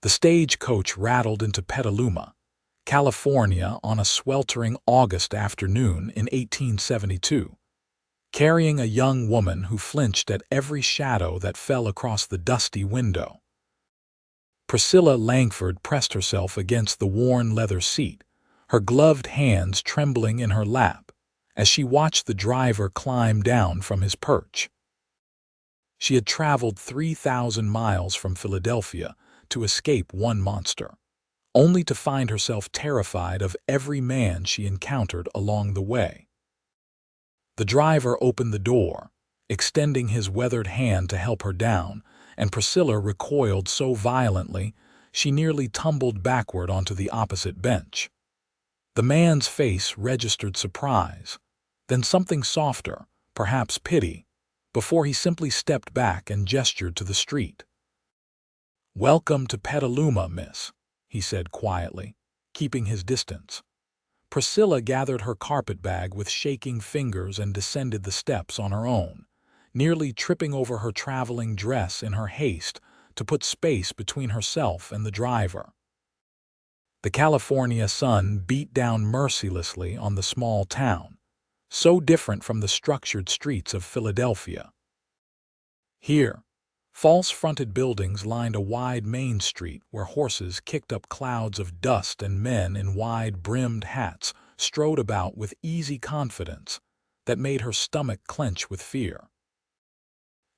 The stagecoach rattled into Petaluma, California on a sweltering August afternoon in 1872, carrying a young woman who flinched at every shadow that fell across the dusty window. Priscilla Langford pressed herself against the worn leather seat, her gloved hands trembling in her lap, as she watched the driver climb down from his perch. She had traveled 3,000 miles from Philadelphia to escape one monster, only to find herself terrified of every man she encountered along the way. The driver opened the door, extending his weathered hand to help her down, and Priscilla recoiled so violently she nearly tumbled backward onto the opposite bench. The man's face registered surprise, then something softer, perhaps pity, before he simply stepped back and gestured to the street. "Welcome to Petaluma, miss," he said quietly, keeping his distance. Priscilla gathered her carpetbag with shaking fingers and descended the steps on her own, nearly tripping over her traveling dress in her haste to put space between herself and the driver. The California sun beat down mercilessly on the small town, so different from the structured streets of Philadelphia. Here, false-fronted buildings lined a wide main street where horses kicked up clouds of dust and men in wide-brimmed hats strode about with easy confidence that made her stomach clench with fear.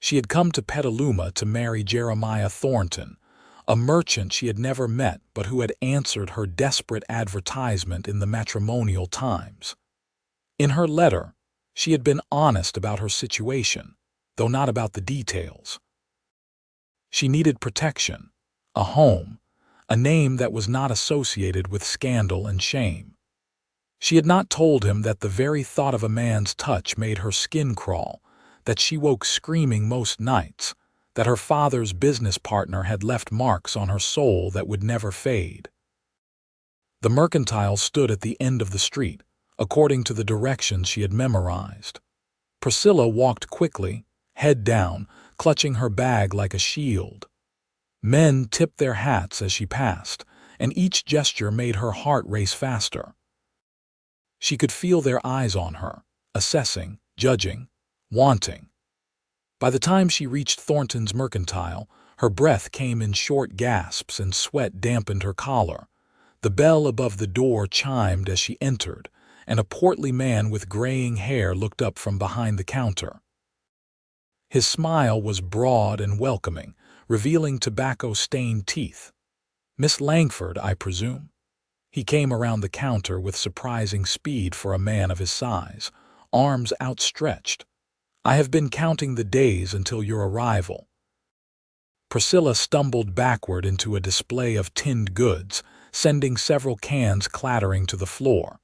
She had come to Petaluma to marry Jeremiah Thornton, a merchant she had never met but who had answered her desperate advertisement in the Matrimonial Times. In her letter, she had been honest about her situation, though not about the details. She needed protection, a home, a name that was not associated with scandal and shame. She had not told him that the very thought of a man's touch made her skin crawl, that she woke screaming most nights, that her father's business partner had left marks on her soul that would never fade. The mercantile stood at the end of the street, according to the directions she had memorized. Priscilla walked quickly, head down, clutching her bag like a shield. Men tipped their hats as she passed, and each gesture made her heart race faster. She could feel their eyes on her, assessing, judging, wanting. By the time she reached Thornton's mercantile, her breath came in short gasps and sweat dampened her collar. The bell above the door chimed as she entered, and a portly man with graying hair looked up from behind the counter. His smile was broad and welcoming, revealing tobacco-stained teeth. "Miss Langford, I presume?" He came around the counter with surprising speed for a man of his size, arms outstretched. "I have been counting the days until your arrival." Priscilla stumbled backward into a display of tinned goods, sending several cans clattering to the floor.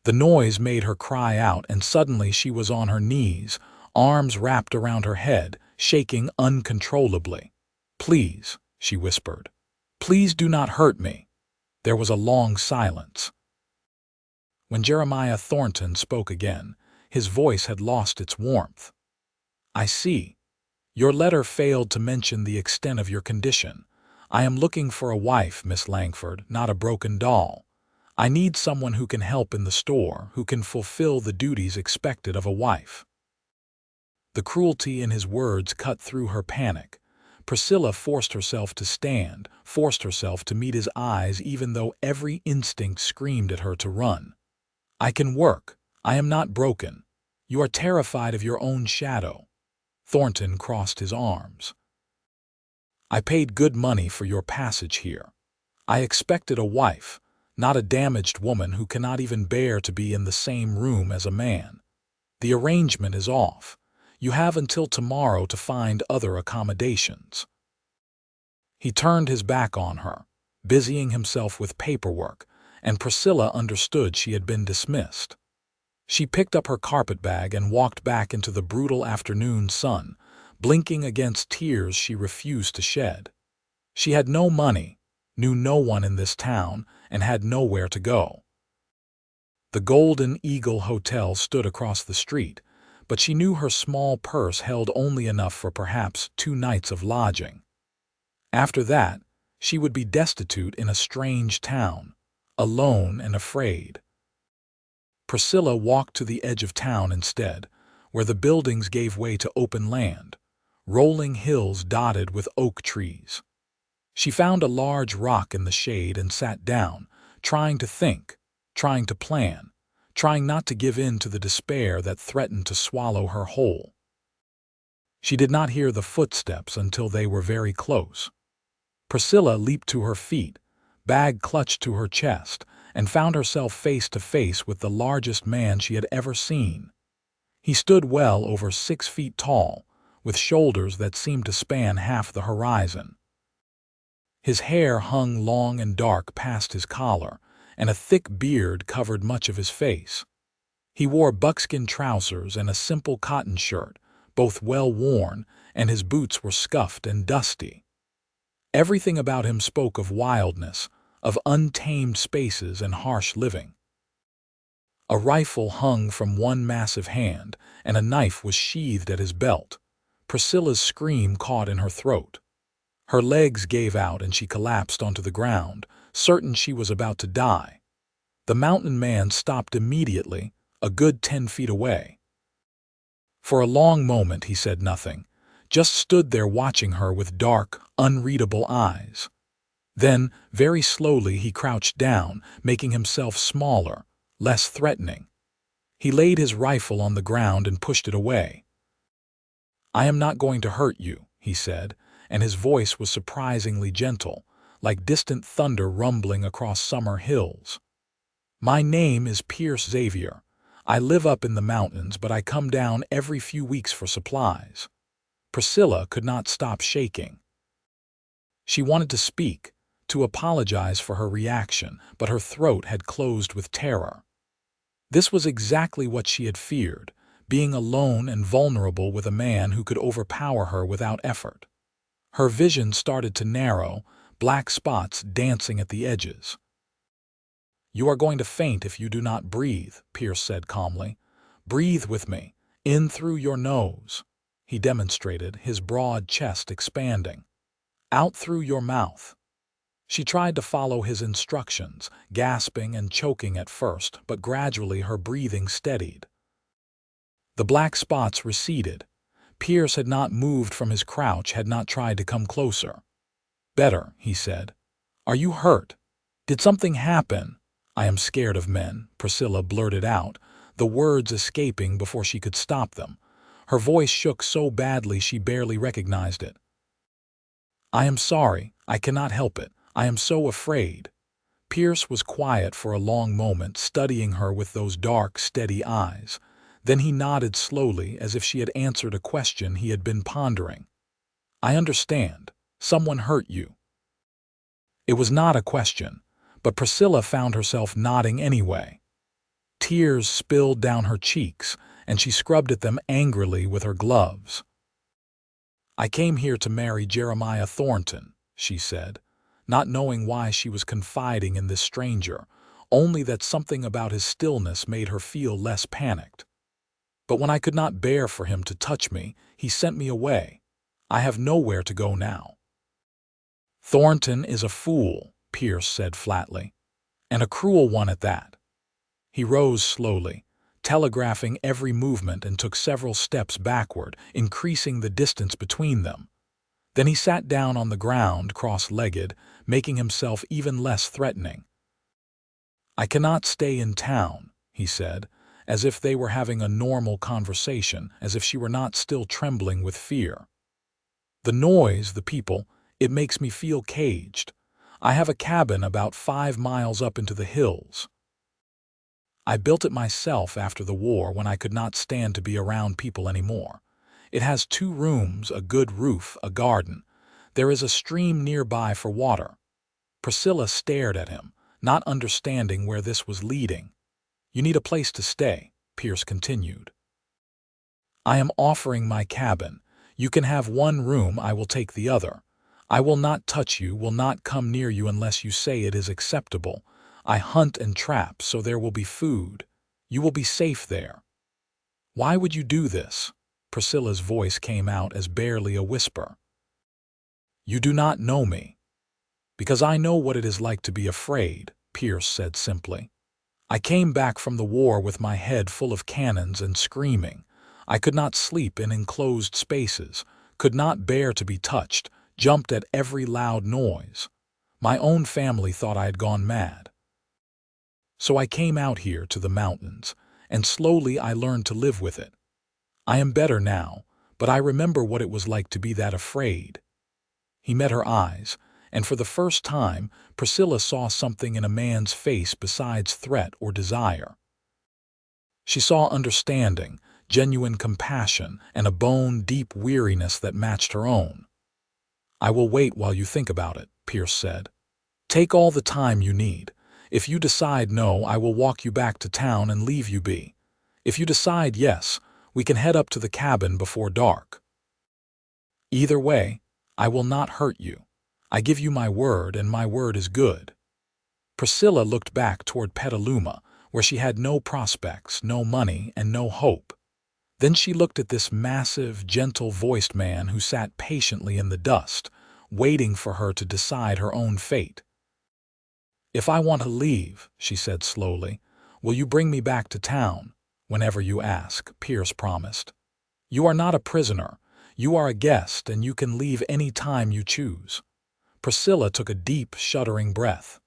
The noise made her cry out, and suddenly she was on her knees, arms wrapped around her head, shaking uncontrollably. "Please," she whispered. "Please do not hurt me." There was a long silence. When Jeremiah Thornton spoke again, his voice had lost its warmth. "I see. Your letter failed to mention the extent of your condition. I am looking for a wife, Miss Langford, not a broken doll. I need someone who can help in the store, who can fulfill the duties expected of a wife." The cruelty in his words cut through her panic. Priscilla forced herself to stand, forced herself to meet his eyes even though every instinct screamed at her to run. "I can work. I am not broken. You are terrified of your own shadow." Thornton crossed his arms. "I paid good money for your passage here. I expected a wife, not a damaged woman who cannot even bear to be in the same room as a man. The arrangement is off. You have until tomorrow to find other accommodations." He turned his back on her, busying himself with paperwork, and Priscilla understood she had been dismissed. She picked up her carpetbag and walked back into the brutal afternoon sun, blinking against tears she refused to shed. She had no money, knew no one in this town, and had nowhere to go. The Golden Eagle Hotel stood across the street, but she knew her small purse held only enough for perhaps 2 nights of lodging. After that, She would be destitute in a strange town, alone and afraid. Priscilla walked to the edge of town instead, where the buildings gave way to open land, rolling hills dotted with oak trees. She found a large rock in the shade and sat down, trying to think, trying to plan, trying not to give in to the despair that threatened to swallow her whole. She did not hear the footsteps until they were very close. Priscilla leaped to her feet, bag clutched to her chest, and found herself face to face with the largest man she had ever seen. He stood well over 6 feet tall, with shoulders that seemed to span half the horizon. His hair hung long and dark past his collar, and a thick beard covered much of his face. He wore buckskin trousers and a simple cotton shirt, both well worn, and his boots were scuffed and dusty. Everything about him spoke of wildness, of untamed spaces and harsh living. A rifle hung from one massive hand, and a knife was sheathed at his belt. Priscilla's scream caught in her throat. Her legs gave out and she collapsed onto the ground, certain she was about to die. The mountain man stopped immediately, a good 10 feet away. For a long moment he said nothing, just stood there watching her with dark, unreadable eyes. Then, very slowly, he crouched down, making himself smaller, less threatening. He laid his rifle on the ground and pushed it away. "I am not going to hurt you," he said, and his voice was surprisingly gentle, like distant thunder rumbling across summer hills. "My name is Pierce Xavier. I live up in the mountains, but I come down every few weeks for supplies." Priscilla could not stop shaking. She wanted to speak, to apologize for her reaction, but her throat had closed with terror. This was exactly what she had feared, being alone and vulnerable with a man who could overpower her without effort. Her vision started to narrow, black spots dancing at the edges. "You are going to faint if you do not breathe," Pierce said calmly. "Breathe with me, in through your nose." He demonstrated, his broad chest expanding. "Out through your mouth." She tried to follow his instructions, gasping and choking at first, but gradually her breathing steadied. The black spots receded. Pierce had not moved from his crouch, had not tried to come closer. "Better," he said. "Are you hurt? Did something happen?" "I am scared of men," Priscilla blurted out, the words escaping before she could stop them. Her voice shook so badly she barely recognized it. "I am sorry. I cannot help it. I am so afraid." Pierce was quiet for a long moment, studying her with those dark, steady eyes. Then he nodded slowly, as if she had answered a question he had been pondering. "I understand. Someone hurt you." It was not a question, but Priscilla found herself nodding anyway. Tears spilled down her cheeks, and she scrubbed at them angrily with her gloves. "I came here to marry Jeremiah Thornton," she said, not knowing why she was confiding in this stranger, only that something about his stillness made her feel less panicked. "But when I could not bear for him to touch me, he sent me away. I have nowhere to go now." "Thornton is a fool," Pierce said flatly, "and a cruel one at that." He rose slowly, telegraphing every movement, and took several steps backward, increasing the distance between them. Then he sat down on the ground, cross-legged, making himself even less threatening. "I cannot stay in town," he said, as if they were having a normal conversation, as if she were not still trembling with fear. "The noise, the people, it makes me feel caged. I have a cabin about 5 miles up into the hills. I built it myself after the war when I could not stand to be around people anymore. It has 2 rooms, a good roof, a garden. There is a stream nearby for water." Priscilla stared at him, not understanding where this was leading. "You need a place to stay," Pierce continued. "I am offering my cabin. You can have 1 room, I will take the other. I will not touch you, will not come near you unless you say it is acceptable. I hunt and trap, so there will be food. You will be safe there." "Why would you do this?" Priscilla's voice came out as barely a whisper. "You do not know me." "Because I know what it is like to be afraid," Pierce said simply. "I came back from the war with my head full of cannons and screaming. I could not sleep in enclosed spaces, could not bear to be touched, jumped at every loud noise. My own family thought I had gone mad. So I came out here to the mountains, and slowly I learned to live with it. I am better now, but I remember what it was like to be that afraid." He met her eyes, and for the first time, Priscilla saw something in a man's face besides threat or desire. She saw understanding, genuine compassion, and a bone-deep weariness that matched her own. "I will wait while you think about it," Pierce said. "Take all the time you need. If you decide no, I will walk you back to town and leave you be. If you decide yes, we can head up to the cabin before dark. Either way, I will not hurt you. I give you my word, and my word is good." Priscilla looked back toward Petaluma, where she had no prospects, no money, and no hope. Then she looked at this massive, gentle-voiced man who sat patiently in the dust, waiting for her to decide her own fate. "If I want to leave," she said slowly, "will you bring me back to town?" "Whenever you ask," Pierce promised. "You are not a prisoner. You are a guest, and you can leave any time you choose." Priscilla took a deep, shuddering breath.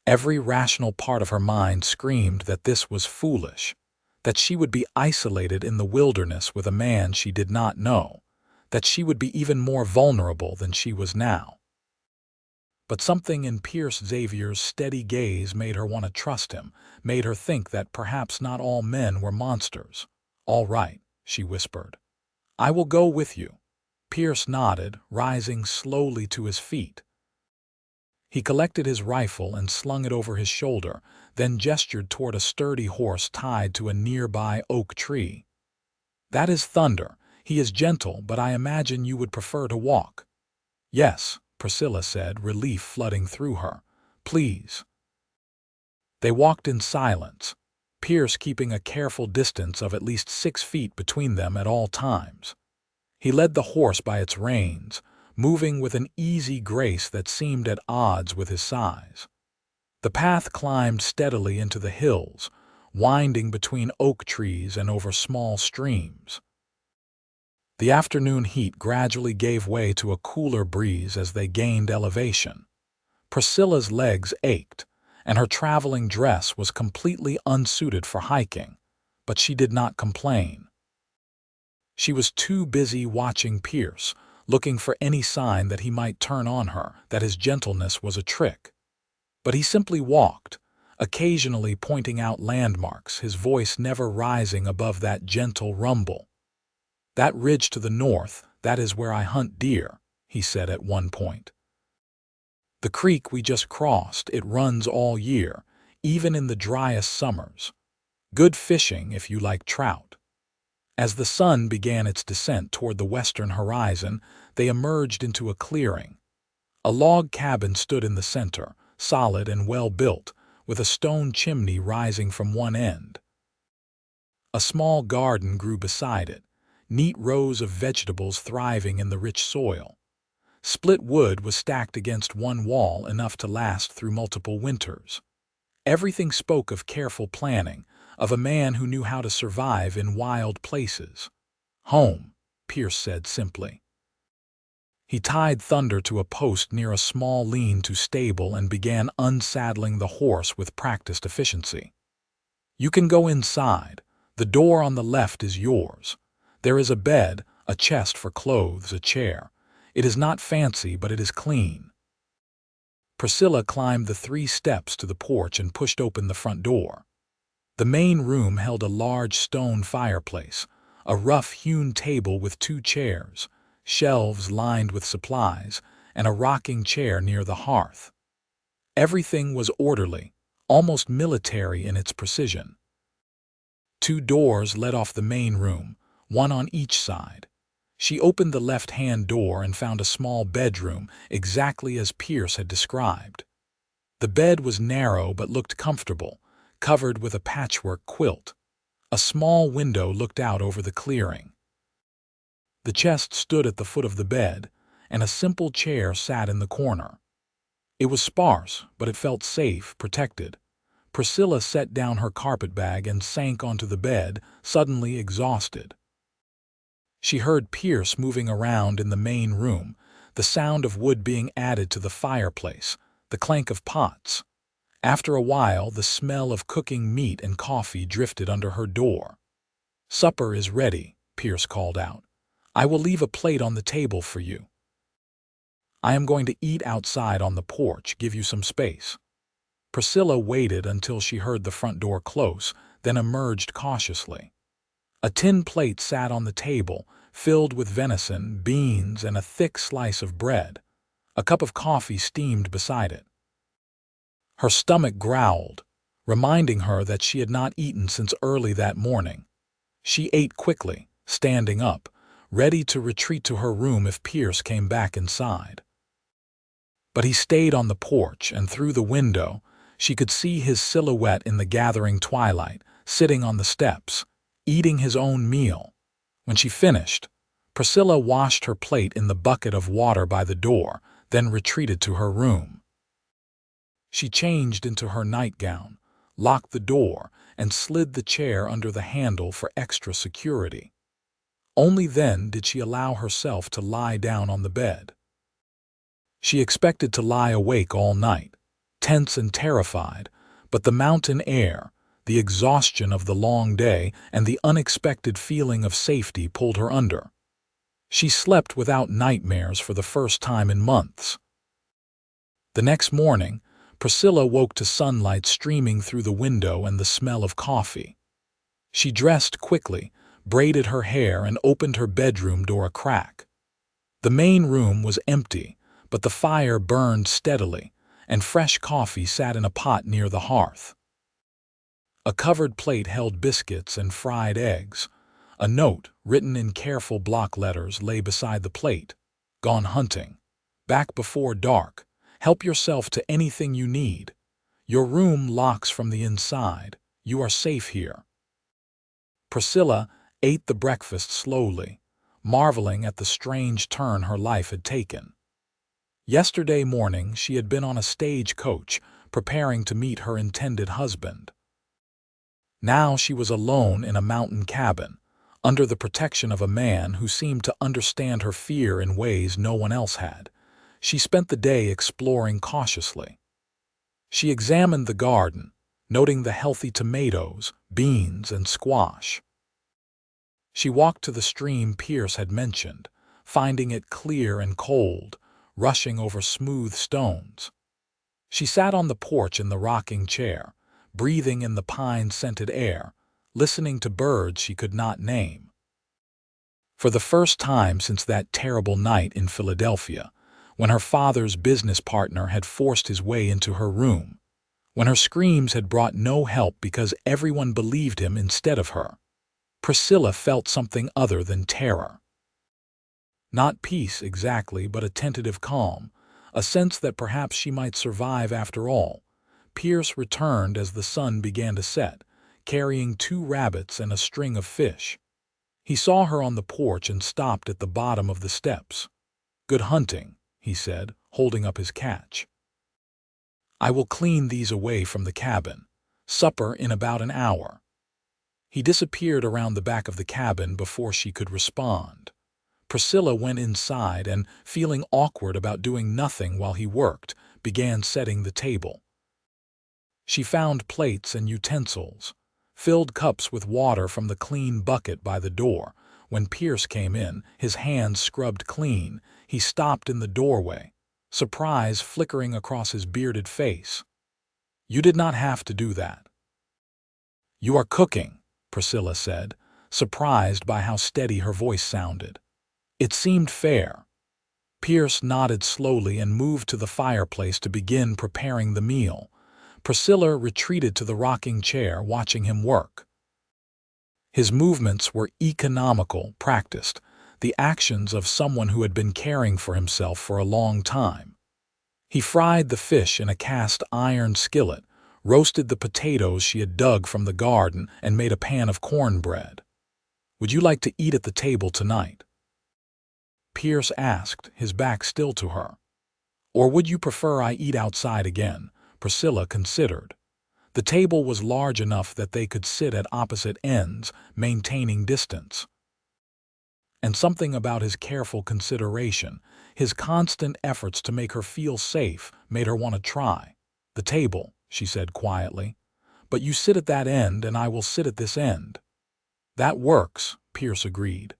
Every rational part of her mind screamed that this was foolish, that she would be isolated in the wilderness with a man she did not know, that she would be even more vulnerable than she was now. But something in Pierce Xavier's steady gaze made her want to trust him, made her think that perhaps not all men were monsters. "All right," she whispered. "I will go with you." Pierce nodded, rising slowly to his feet. He collected his rifle and slung it over his shoulder, then gestured toward a sturdy horse tied to a nearby oak tree. "That is Thunder. He is gentle, but I imagine you would prefer to walk." "Yes," Priscilla said, relief flooding through her. "Please." They walked in silence, Pierce keeping a careful distance of at least 6 feet between them at all times. He led the horse by its reins, moving with an easy grace that seemed at odds with his size. The path climbed steadily into the hills, winding between oak trees and over small streams. The afternoon heat gradually gave way to a cooler breeze as they gained elevation. Priscilla's legs ached, and her traveling dress was completely unsuited for hiking, but she did not complain. She was too busy watching Pierce, looking for any sign that he might turn on her, that his gentleness was a trick. But he simply walked, occasionally pointing out landmarks, his voice never rising above that gentle rumble. "That ridge to the north, that is where I hunt deer," he said at one point. "The creek we just crossed, it runs all year, even in the driest summers. Good fishing if you like trout." As the sun began its descent toward the western horizon, they emerged into a clearing. A log cabin stood in the center, solid and well-built, with a stone chimney rising from one end. A small garden grew beside it, neat rows of vegetables thriving in the rich soil. Split wood was stacked against one wall, enough to last through multiple winters. Everything spoke of careful planning, of a man who knew how to survive in wild places. "Home," Pierce said simply. He tied Thunder to a post near a small lean-to stable and began unsaddling the horse with practiced efficiency. "You can go inside. The door on the left is yours. There is a bed, a chest for clothes, a chair. It is not fancy, but it is clean." Priscilla climbed the 3 steps to the porch and pushed open the front door. The main room held a large stone fireplace, a rough-hewn table with 2 chairs, shelves lined with supplies, and a rocking chair near the hearth. Everything was orderly, almost military in its precision. 2 doors led off the main room, one on each side. She opened the left-hand door and found a small bedroom, exactly as Pierce had described. The bed was narrow but looked comfortable, covered with a patchwork quilt. A small window looked out over the clearing. The chest stood at the foot of the bed, and a simple chair sat in the corner. It was sparse, but it felt safe, protected. Priscilla set down her carpetbag and sank onto the bed, suddenly exhausted. She heard Pierce moving around in the main room, the sound of wood being added to the fireplace, the clank of pots. After a while, the smell of cooking meat and coffee drifted under her door. "Supper is ready," Pierce called out. "I will leave a plate on the table for you. I am going to eat outside on the porch, give you some space." Priscilla waited until she heard the front door close, then emerged cautiously. A tin plate sat on the table, filled with venison, beans, and a thick slice of bread. A cup of coffee steamed beside it. Her stomach growled, reminding her that she had not eaten since early that morning. She ate quickly, standing up, ready to retreat to her room if Pierce came back inside. But he stayed on the porch, and through the window, she could see his silhouette in the gathering twilight, sitting on the steps, eating his own meal. When she finished, Priscilla washed her plate in the bucket of water by the door, then retreated to her room. She changed into her nightgown, locked the door, and slid the chair under the handle for extra security. Only then did she allow herself to lie down on the bed. She expected to lie awake all night, tense and terrified, but the mountain air, the exhaustion of the long day, and the unexpected feeling of safety pulled her under. She slept without nightmares for the first time in months. The next morning, Priscilla woke to sunlight streaming through the window and the smell of coffee. She dressed quickly, braided her hair, and opened her bedroom door a crack. The main room was empty, but the fire burned steadily, and fresh coffee sat in a pot near the hearth. A covered plate held biscuits and fried eggs. A note, written in careful block letters, lay beside the plate. "Gone hunting. Back before dark. Help yourself to anything you need. Your room locks from the inside. You are safe here." Priscilla ate the breakfast slowly, marveling at the strange turn her life had taken. Yesterday morning she had been on a stagecoach, preparing to meet her intended husband. Now she was alone in a mountain cabin, under the protection of a man who seemed to understand her fear in ways no one else had. She spent the day exploring cautiously. She examined the garden, noting the healthy tomatoes, beans, and squash. She walked to the stream Pierce had mentioned, finding it clear and cold, rushing over smooth stones. She sat on the porch in the rocking chair, breathing in the pine-scented air, listening to birds she could not name. For the first time since that terrible night in Philadelphia, when her father's business partner had forced his way into her room, when her screams had brought no help because everyone believed him instead of her, Priscilla felt something other than terror. Not peace exactly, but a tentative calm, a sense that perhaps she might survive after all. Pierce returned as the sun began to set, carrying 2 rabbits and a string of fish. He saw her on the porch and stopped at the bottom of the steps. "Good hunting," he said, holding up his catch. "I will clean these away from the cabin. Supper in about an hour." He disappeared around the back of the cabin before she could respond. Priscilla went inside and, feeling awkward about doing nothing while he worked, began setting the table. She found plates and utensils, filled cups with water from the clean bucket by the door. When Pierce came in, his hands scrubbed clean, he stopped in the doorway, surprise flickering across his bearded face. "You did not have to do that." "You are cooking," Priscilla said, surprised by how steady her voice sounded. It seemed fair. Pierce nodded slowly and moved to the fireplace to begin preparing the meal. Priscilla retreated to the rocking chair, watching him work. His movements were economical, practiced, the actions of someone who had been caring for himself for a long time. He fried the fish in a cast-iron skillet, roasted the potatoes she had dug from the garden, and made a pan of cornbread. "Would you like to eat at the table tonight?" Pierce asked, his back still to her. Or would you prefer I eat outside again? Priscilla considered. The table was large enough that they could sit at opposite ends, maintaining distance. And something about his careful consideration, his constant efforts to make her feel safe, made her want to try. The table, she said quietly. But you sit at that end and I will sit at this end. That works, Pierce agreed.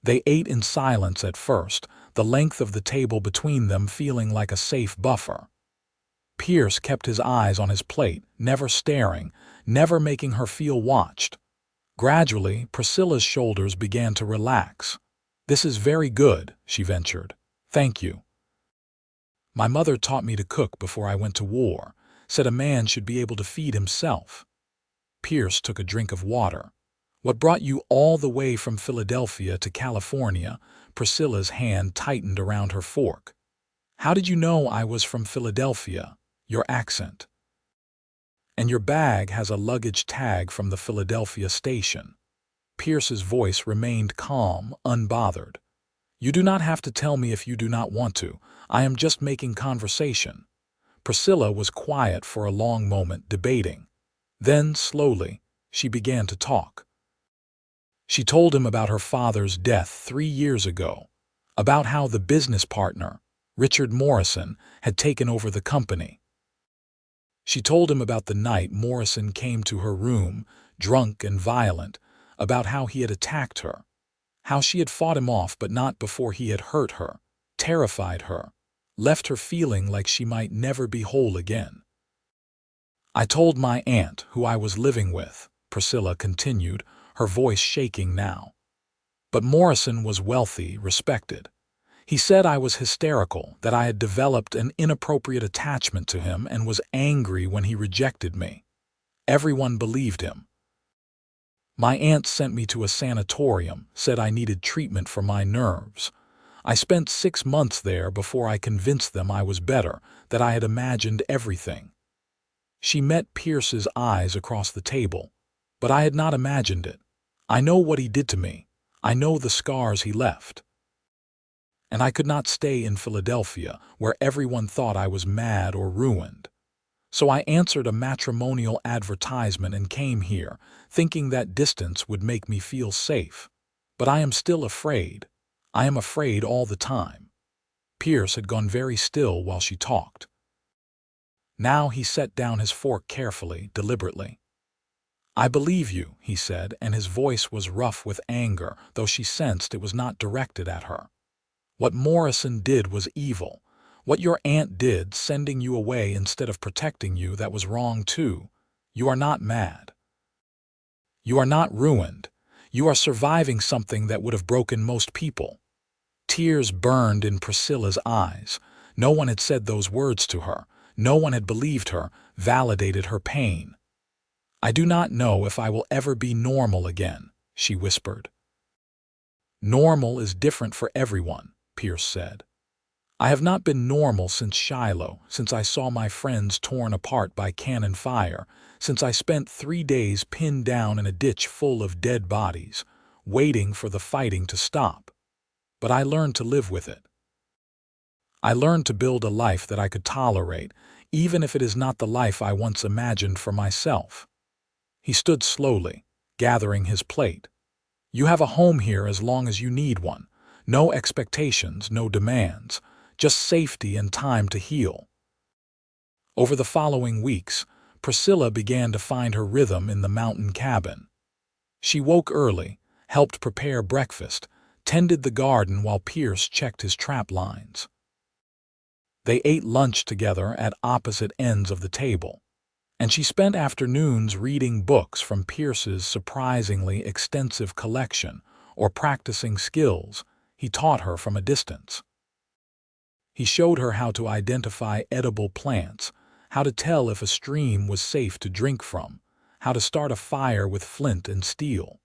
They ate in silence at first, the length of the table between them feeling like a safe buffer. Pierce kept his eyes on his plate, never staring, never making her feel watched. Gradually, Priscilla's shoulders began to relax. "This is very good," she ventured. "Thank you. My mother taught me to cook before I went to war, said a man should be able to feed himself." Pierce took a drink of water. "What brought you all the way from Philadelphia to California?" Priscilla's hand tightened around her fork. "How did you know I was from Philadelphia? Your accent. And your bag has a luggage tag from the Philadelphia station." Pierce's voice remained calm, unbothered. "You do not have to tell me if you do not want to. I am just making conversation." Priscilla was quiet for a long moment, debating. Then, slowly, she began to talk. She told him about her father's death 3 years ago, about how the business partner, Richard Morrison, had taken over the company. She told him about the night Morrison came to her room, drunk and violent, about how he had attacked her, how she had fought him off but not before he had hurt her, terrified her, left her feeling like she might never be whole again. "I told my aunt, who I was living with," Priscilla continued, her voice shaking now. "But Morrison was wealthy, respected. He said I was hysterical, that I had developed an inappropriate attachment to him and was angry when he rejected me. Everyone believed him. My aunt sent me to a sanatorium, said I needed treatment for my nerves. I spent 6 months there before I convinced them I was better, that I had imagined everything." She met Pierce's eyes across the table. "But I had not imagined it. I know what he did to me. I know the scars he left. And I could not stay in Philadelphia, where everyone thought I was mad or ruined. So I answered a matrimonial advertisement and came here, thinking that distance would make me feel safe. But I am still afraid. I am afraid all the time." Pierce had gone very still while she talked. Now he set down his fork carefully, deliberately. "I believe you," he said, and his voice was rough with anger, though she sensed it was not directed at her. "What Morrison did was evil. What your aunt did, sending you away instead of protecting you, that was wrong too. You are not mad. You are not ruined. You are surviving something that would have broken most people." Tears burned in Priscilla's eyes. No one had said those words to her. No one had believed her, validated her pain. "I do not know if I will ever be normal again," she whispered. "Normal is different for everyone," Pierce said. "I have not been normal since Shiloh, since I saw my friends torn apart by cannon fire, since I spent 3 days pinned down in a ditch full of dead bodies, waiting for the fighting to stop. But I learned to live with it. I learned to build a life that I could tolerate, even if it is not the life I once imagined for myself." He stood slowly, gathering his plate. "You have a home here as long as you need one. No expectations, no demands, just safety and time to heal." Over the following weeks, Priscilla began to find her rhythm in the mountain cabin. She woke early, helped prepare breakfast, tended the garden while Pierce checked his trap lines. They ate lunch together at opposite ends of the table, and she spent afternoons reading books from Pierce's surprisingly extensive collection or practicing skills he taught her from a distance. He showed her how to identify edible plants, how to tell if a stream was safe to drink from, how to start a fire with flint and steel.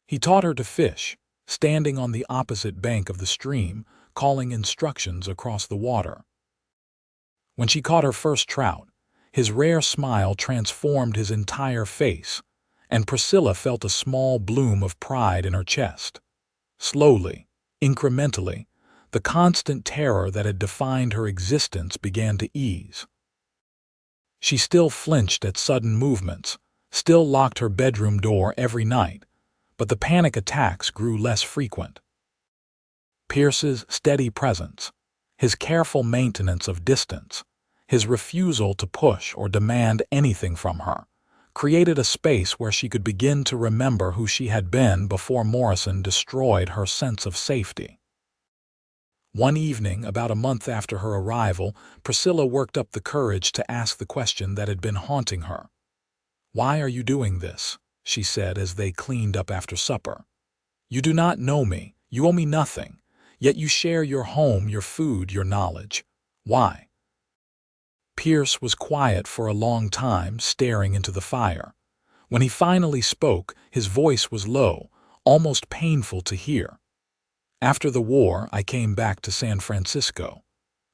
He taught her to fish, standing on the opposite bank of the stream, calling instructions across the water. When she caught her first trout, his rare smile transformed his entire face, and Priscilla felt a small bloom of pride in her chest. Slowly, incrementally, The constant terror that had defined her existence began to ease. She still flinched at sudden movements, still locked her bedroom door every night, but the panic attacks grew less frequent. Pierce's steady presence, his careful maintenance of distance, his refusal to push or demand anything from her, created a space where she could begin to remember who she had been before Morrison destroyed her sense of safety. One evening, about a month after her arrival, Priscilla worked up the courage to ask the question that had been haunting her. "Why are you doing this?" she said as they cleaned up after supper. "You do not know me, you owe me nothing, yet you share your home, your food, your knowledge. Why?" Pierce was quiet for a long time, staring into the fire. When he finally spoke, his voice was low, almost painful to hear. "After the war, I came back to San Francisco.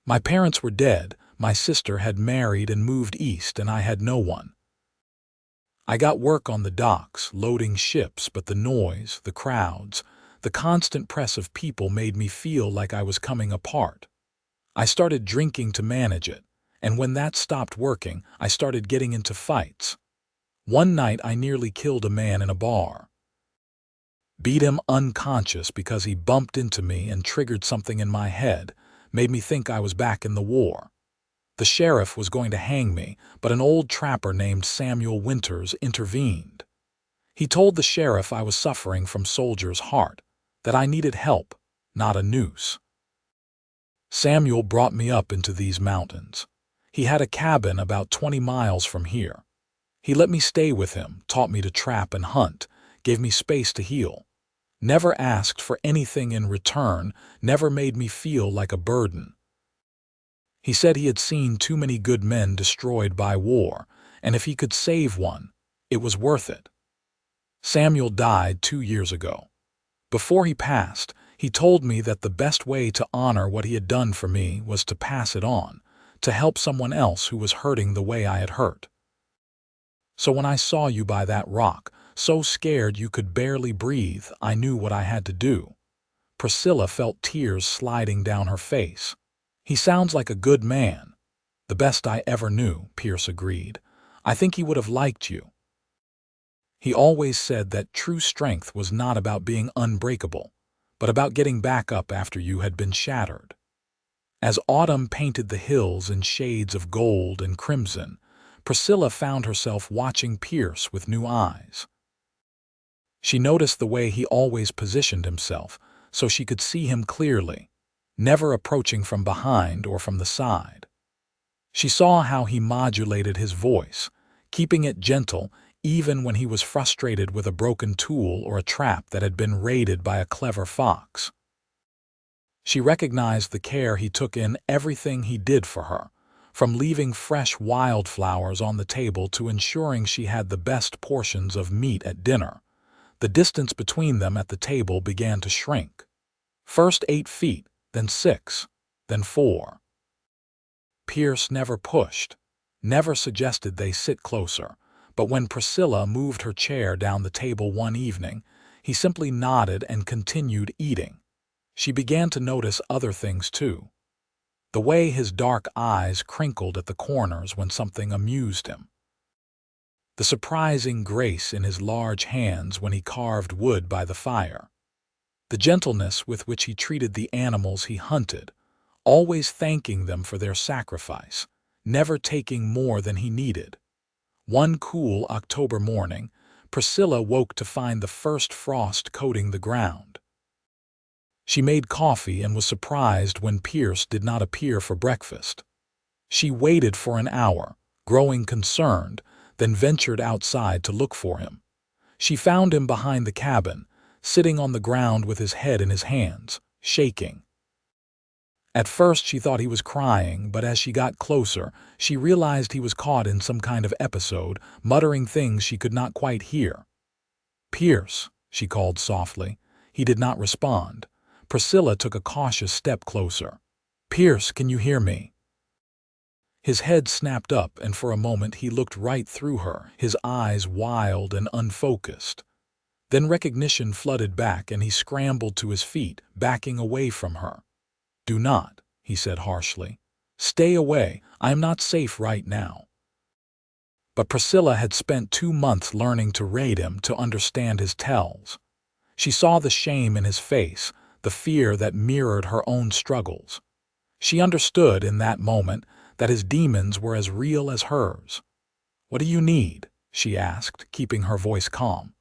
My parents were dead, my sister had married and moved east, and I had no one. I got work on the docks, loading ships, but the noise, the crowds, the constant press of people made me feel like I was coming apart. I started drinking to manage it, and when that stopped working, I started getting into fights. One night I nearly killed a man in a bar. Beat him unconscious because he bumped into me and triggered something in my head, made me think I was back in the war. The sheriff was going to hang me, but an old trapper named Samuel Winters intervened. He told the sheriff I was suffering from soldier's heart, that I needed help, not a noose. Samuel brought me up into these mountains. He had a cabin about 20 miles from here. He let me stay with him, taught me to trap and hunt, gave me space to heal. Never asked for anything in return, never made me feel like a burden. He said he had seen too many good men destroyed by war, and if he could save one, it was worth it. Samuel died 2 years ago. Before he passed, he told me that the best way to honor what he had done for me was to pass it on, to help someone else who was hurting the way I had hurt. So when I saw you by that rock, so scared you could barely breathe, I knew what I had to do." Priscilla felt tears sliding down her face. "He sounds like a good man." "The best I ever knew," Pierce agreed. "I think he would have liked you. He always said that true strength was not about being unbreakable, but about getting back up after you had been shattered." As autumn painted the hills in shades of gold and crimson, Priscilla found herself watching Pierce with new eyes. She noticed the way he always positioned himself, so she could see him clearly, never approaching from behind or from the side. She saw how he modulated his voice, keeping it gentle even when he was frustrated with a broken tool or a trap that had been raided by a clever fox. She recognized the care he took in everything he did for her, from leaving fresh wildflowers on the table to ensuring she had the best portions of meat at dinner. The distance between them at the table began to shrink. First 8 feet, then 6, then 4. Pierce never pushed, never suggested they sit closer, but when Priscilla moved her chair down the table one evening, he simply nodded and continued eating. She began to notice other things too. The way his dark eyes crinkled at the corners when something amused him. The surprising grace in his large hands when he carved wood by the fire. The gentleness with which he treated the animals he hunted, always thanking them for their sacrifice, never taking more than he needed. One cool October morning, Priscilla woke to find the first frost coating the ground. She made coffee and was surprised when Pierce did not appear for breakfast. She waited for an hour, growing concerned, then ventured outside to look for him. She found him behind the cabin, sitting on the ground with his head in his hands, shaking. At first she thought he was crying, but as she got closer, she realized he was caught in some kind of episode, muttering things she could not quite hear. "Pierce," she called softly. He did not respond. Priscilla took a cautious step closer. "Pierce, can you hear me?" His head snapped up, and for a moment he looked right through her, his eyes wild and unfocused. Then recognition flooded back, and he scrambled to his feet, backing away from her. "Do not," he said harshly. "Stay away. I am not safe right now." But Priscilla had spent 2 months learning to read him, to understand his tells. She saw the shame in his face, the fear that mirrored her own struggles. She understood in that moment that his demons were as real as hers. "What do you need?" she asked, keeping her voice calm.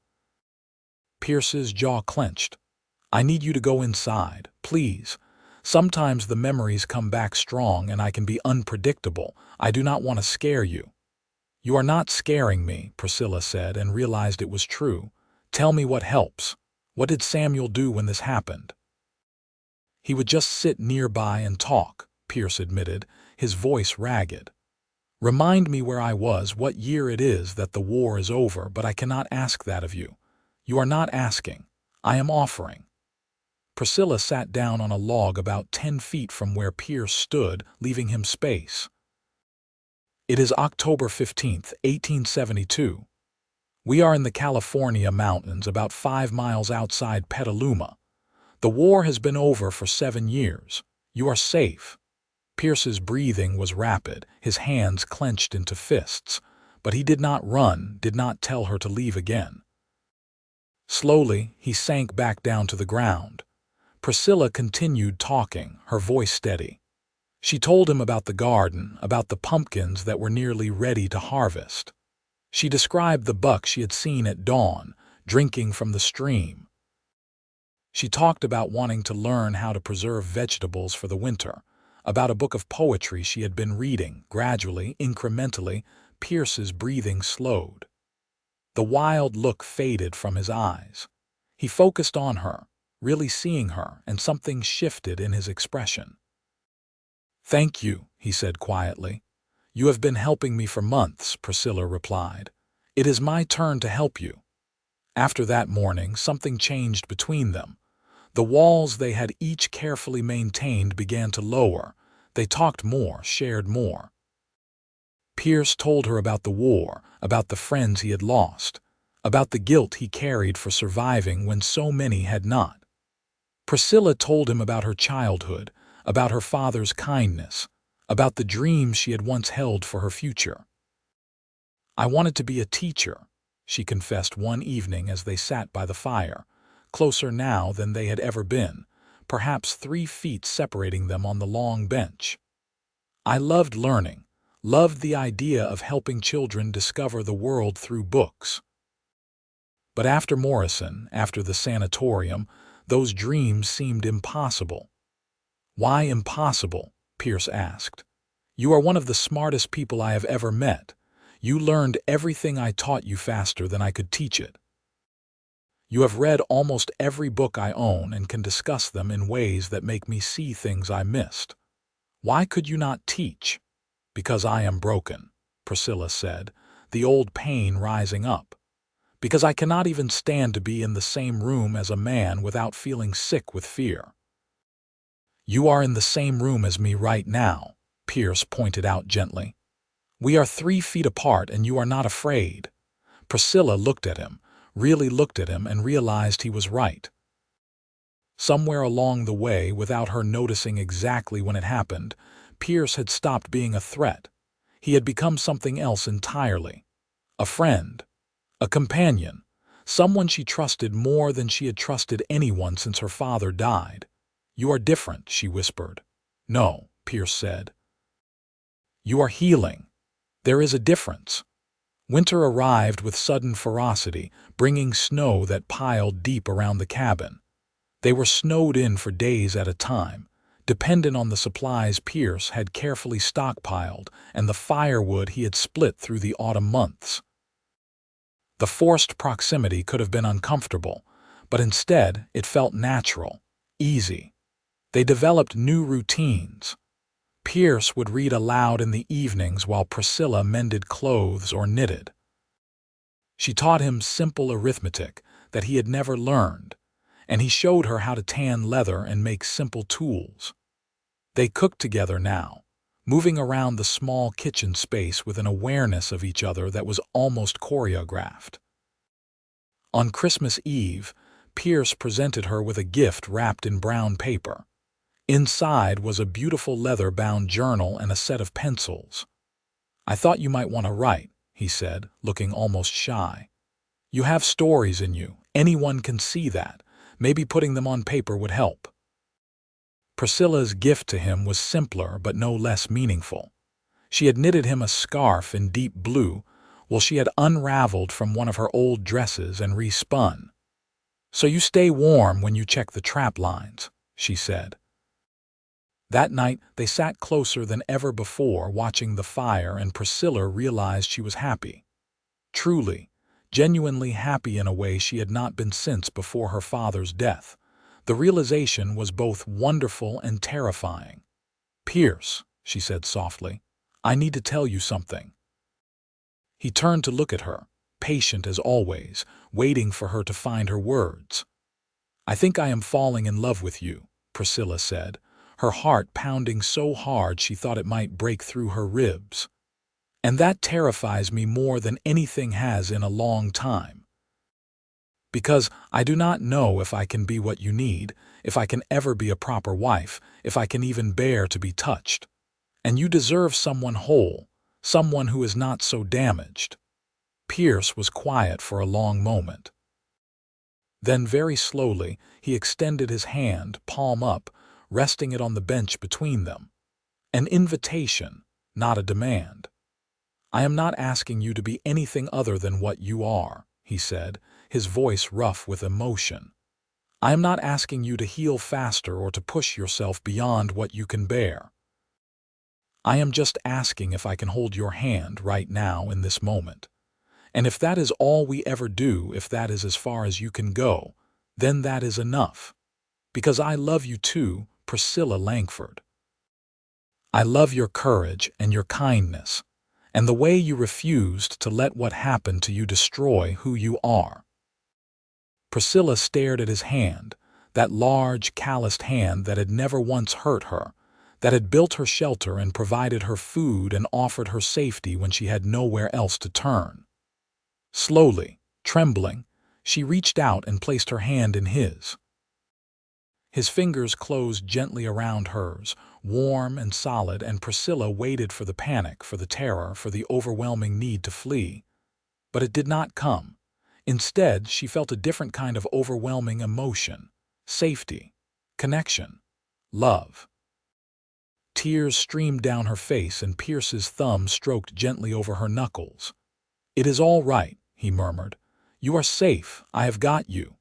Pierce's jaw clenched. "I need you to go inside, please. Sometimes the memories come back strong and I can be unpredictable. I do not want to scare you." "You are not scaring me," Priscilla said, and realized it was true. "Tell me what helps. What did Samuel do when this happened?" "He would just sit nearby and talk," Pierce admitted, his voice ragged. "Remind me where I was, what year it is, that the war is over, but I cannot ask that of you. You are not asking. I am offering." Priscilla sat down on a log about 10 feet from where Pierce stood, leaving him space. "It is October 15th, 1872. We are in the California mountains, about 5 miles outside Petaluma. The war has been over for 7 years. You are safe." Pierce's breathing was rapid, his hands clenched into fists, but he did not run, did not tell her to leave again. Slowly, he sank back down to the ground. Priscilla continued talking, her voice steady. She told him about the garden, about the pumpkins that were nearly ready to harvest. She described the buck she had seen at dawn, drinking from the stream. She talked about wanting to learn how to preserve vegetables for the winter, about a book of poetry she had been reading. Gradually, incrementally, Pierce's breathing slowed. The wild look faded from his eyes. He focused on her, really seeing her, and something shifted in his expression. "Thank you," he said quietly. "You have been helping me for months," Priscilla replied. "It is my turn to help you." After that morning, something changed between them. The walls they had each carefully maintained began to lower. They talked more, shared more. Pierce told her about the war, about the friends he had lost, about the guilt he carried for surviving when so many had not. Priscilla told him about her childhood, about her father's kindness, about the dreams she had once held for her future. "I wanted to be a teacher," she confessed one evening as they sat by the fire, closer now than they had ever been, perhaps 3 feet separating them on the long bench. "I loved learning, loved the idea of helping children discover the world through books." But after Morrison, after the sanatorium, those dreams seemed impossible. "Why impossible?" Pierce asked. "You are one of the smartest people I have ever met. You learned everything I taught you faster than I could teach it. You have read almost every book I own and can discuss them in ways that make me see things I missed. Why could you not teach?" "Because I am broken," Priscilla said, the old pain rising up. "Because I cannot even stand to be in the same room as a man without feeling sick with fear." "You are in the same room as me right now," Pierce pointed out gently. "We are 3 feet apart and you are not afraid." Priscilla looked at him, really looked at him, and realized he was right. Somewhere along the way, without her noticing exactly when it happened, Pierce had stopped being a threat. He had become something else entirely. A friend. A companion. Someone she trusted more than she had trusted anyone since her father died. "You are different," she whispered. "No," Pierce said. "You are healing. There is a difference." Winter arrived with sudden ferocity, bringing snow that piled deep around the cabin. They were snowed in for days at a time, dependent on the supplies Pierce had carefully stockpiled and the firewood he had split through the autumn months. The forced proximity could have been uncomfortable, but instead it felt natural, easy. They developed new routines. Pierce would read aloud in the evenings while Priscilla mended clothes or knitted. She taught him simple arithmetic that he had never learned, and he showed her how to tan leather and make simple tools. They cooked together now, moving around the small kitchen space with an awareness of each other that was almost choreographed. On Christmas Eve, Pierce presented her with a gift wrapped in brown paper. Inside was a beautiful leather-bound journal and a set of pencils. "I thought you might want to write," he said, looking almost shy. "You have stories in you. Anyone can see that. Maybe putting them on paper would help." Priscilla's gift to him was simpler but no less meaningful. She had knitted him a scarf in deep blue, while she had unraveled from one of her old dresses and respun. "So you stay warm when you check the trap lines," she said. That night, they sat closer than ever before, watching the fire, and Priscilla realized she was happy. Truly, genuinely happy in a way she had not been since before her father's death. The realization was both wonderful and terrifying. "Pierce," she said softly, "I need to tell you something." He turned to look at her, patient as always, waiting for her to find her words. "I think I am falling in love with you," Priscilla said, her heart pounding so hard she thought it might break through her ribs. "And that terrifies me more than anything has in a long time. Because I do not know if I can be what you need, if I can ever be a proper wife, if I can even bear to be touched. And you deserve someone whole, someone who is not so damaged." Pierce was quiet for a long moment. Then very slowly he extended his hand, palm up, resting it on the bench between them. "An invitation, not a demand. I am not asking you to be anything other than what you are," he said, his voice rough with emotion. "I am not asking you to heal faster or to push yourself beyond what you can bear. I am just asking if I can hold your hand right now in this moment. And if that is all we ever do, if that is as far as you can go, then that is enough. Because I love you too, Priscilla Langford. I love your courage and your kindness, and the way you refused to let what happened to you destroy who you are." Priscilla stared at his hand, that large, calloused hand that had never once hurt her, that had built her shelter and provided her food and offered her safety when she had nowhere else to turn. Slowly, trembling, she reached out and placed her hand in his. His fingers closed gently around hers, warm and solid, and Priscilla waited for the panic, for the terror, for the overwhelming need to flee. But it did not come. Instead, she felt a different kind of overwhelming emotion: safety, connection, love. Tears streamed down her face, and Pierce's thumb stroked gently over her knuckles. "It is all right," he murmured. "You are safe. I have got you."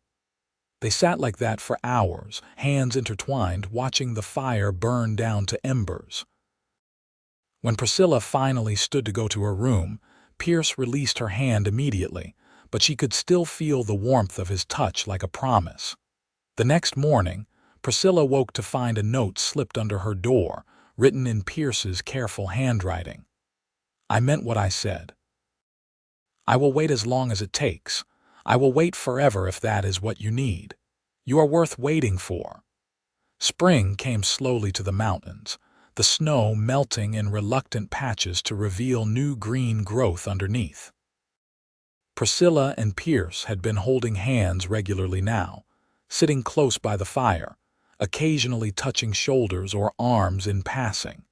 They sat like that for hours, hands intertwined, watching the fire burn down to embers. When Priscilla finally stood to go to her room, Pierce released her hand immediately, but she could still feel the warmth of his touch like a promise. The next morning, Priscilla woke to find a note slipped under her door, written in Pierce's careful handwriting. "I meant what I said. I will wait as long as it takes. I will wait forever if that is what you need. You are worth waiting for." Spring came slowly to the mountains, the snow melting in reluctant patches to reveal new green growth underneath. Priscilla and Pierce had been holding hands regularly now, sitting close by the fire, occasionally touching shoulders or arms in passing.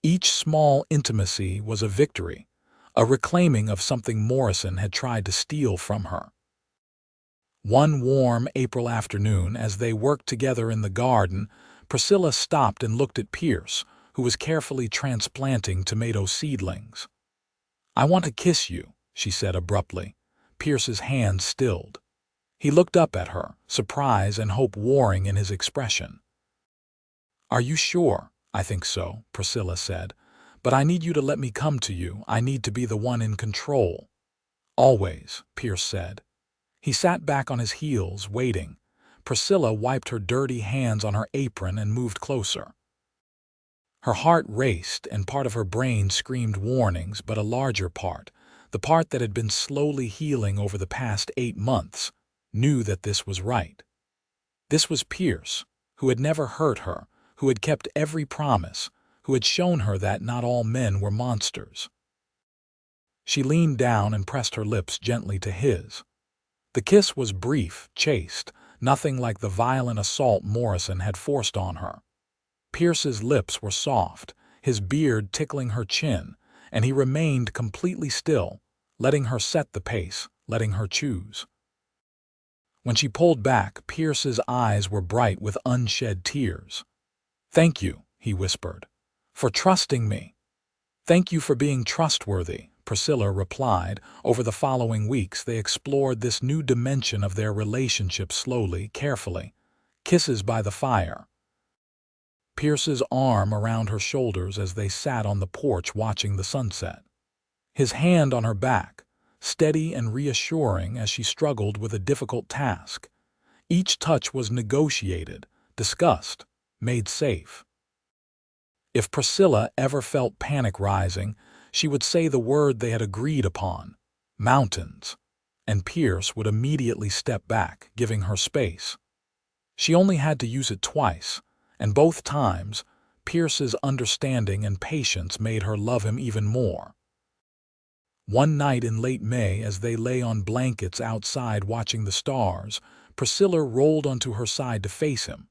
Each small intimacy was a victory, a reclaiming of something Morrison had tried to steal from her. One warm April afternoon, as they worked together in the garden, Priscilla stopped and looked at Pierce, who was carefully transplanting tomato seedlings. "I want to kiss you," she said abruptly. Pierce's hand stilled. He looked up at her, surprise and hope warring in his expression. "Are you sure?" "I think so," Priscilla said. "But I need you to let me come to you. I need to be the one in control." "Always," Pierce said. He sat back on his heels, waiting. Priscilla wiped her dirty hands on her apron and moved closer. Her heart raced, and part of her brain screamed warnings, but a larger part, the part that had been slowly healing over the past 8 months, knew that this was right. This was Pierce, who had never hurt her, who had kept every promise, who had shown her that not all men were monsters. She leaned down and pressed her lips gently to his. The kiss was brief, chaste, nothing like the violent assault Morrison had forced on her. Pierce's lips were soft, his beard tickling her chin, and he remained completely still, letting her set the pace, letting her choose. When she pulled back, Pierce's eyes were bright with unshed tears. "Thank you," he whispered, "for trusting me." "Thank you for being trustworthy," Priscilla replied. Over the following weeks, they explored this new dimension of their relationship slowly, carefully. Kisses by the fire. Pierce's arm around her shoulders as they sat on the porch watching the sunset. His hand on her back, steady and reassuring as she struggled with a difficult task. Each touch was negotiated, discussed, made safe. If Priscilla ever felt panic rising, she would say the word they had agreed upon, mountains, and Pierce would immediately step back, giving her space. She only had to use it twice, and both times, Pierce's understanding and patience made her love him even more. One night in late May, as they lay on blankets outside watching the stars, Priscilla rolled onto her side to face him.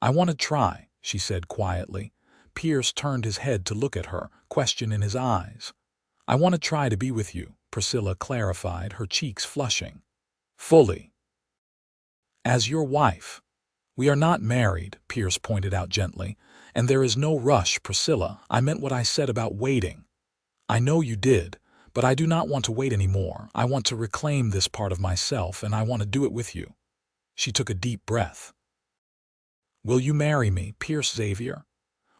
"I want to try," she said quietly. Pierce turned his head to look at her, question in his eyes. "I want to try to be with you," Priscilla clarified, her cheeks flushing. "Fully. As your wife." "We are not married," Pierce pointed out gently, "and there is no rush, Priscilla. I meant what I said about waiting." "I know you did, but I do not want to wait anymore. I want to reclaim this part of myself, and I want to do it with you." She took a deep breath. "Will you marry me, Pierce Xavier?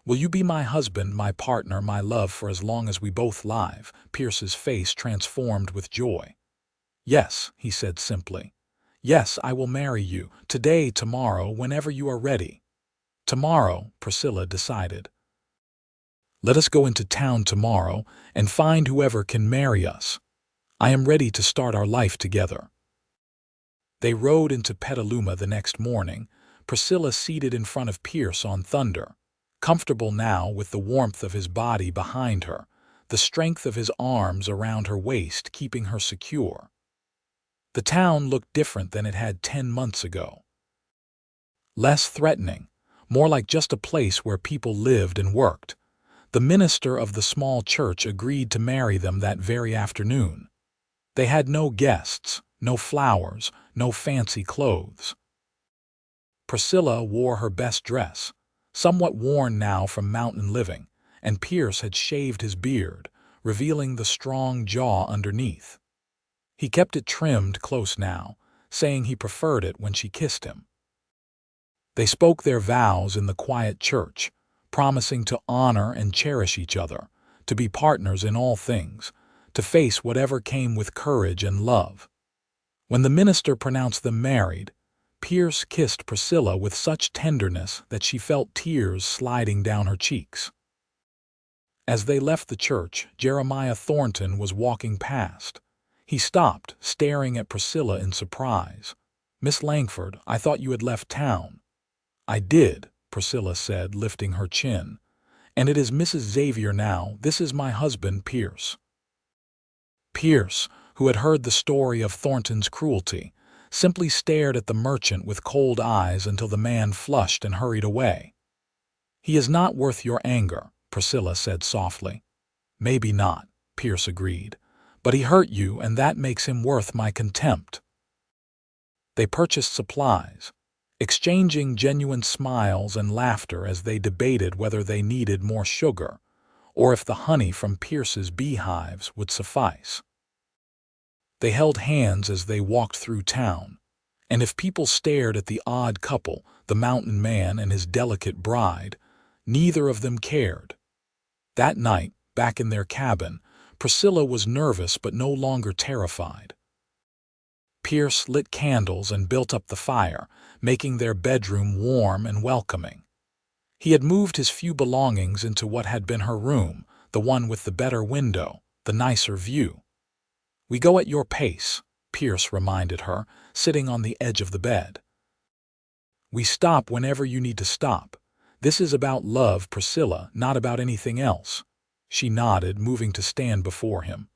Will you be my husband, my partner, my love for as long as we both live?" Pierce's face transformed with joy. "Yes," he said simply. "Yes, I will marry you, today, tomorrow, whenever you are ready." "Tomorrow," Priscilla decided. "Let us go into town tomorrow and find whoever can marry us. I am ready to start our life together." They rode into Petaluma the next morning, Priscilla seated in front of Pierce on Thunder, comfortable now with the warmth of his body behind her, the strength of his arms around her waist keeping her secure. The town looked different than it had 10 months ago. Less threatening, more like just a place where people lived and worked. The minister of the small church agreed to marry them that very afternoon. They had no guests, no flowers, no fancy clothes. Priscilla wore her best dress, somewhat worn now from mountain living, and Pierce had shaved his beard, revealing the strong jaw underneath. He kept it trimmed close now, saying he preferred it when she kissed him. They spoke their vows in the quiet church, promising to honor and cherish each other, to be partners in all things, to face whatever came with courage and love. When the minister pronounced them married, Pierce kissed Priscilla with such tenderness that she felt tears sliding down her cheeks. As they left the church, Jeremiah Thornton was walking past. He stopped, staring at Priscilla in surprise. "Miss Langford, I thought you had left town." "I did," Priscilla said, lifting her chin. "And it is Mrs. Xavier now. This is my husband, Pierce." Pierce, who had heard the story of Thornton's cruelty, simply stared at the merchant with cold eyes until the man flushed and hurried away. "He is not worth your anger," Priscilla said softly. "Maybe not," Pierce agreed. "But he hurt you, and that makes him worth my contempt." They purchased supplies, exchanging genuine smiles and laughter as they debated whether they needed more sugar, or if the honey from Pierce's beehives would suffice. They held hands as they walked through town, and if people stared at the odd couple, the mountain man and his delicate bride, neither of them cared. That night, back in their cabin, Priscilla was nervous but no longer terrified. Pierce lit candles and built up the fire, making their bedroom warm and welcoming. He had moved his few belongings into what had been her room, the one with the better window, the nicer view. "We go at your pace," Pierce reminded her, sitting on the edge of the bed. "We stop whenever you need to stop. This is about love, Priscilla, not about anything else." She nodded, moving to stand before him.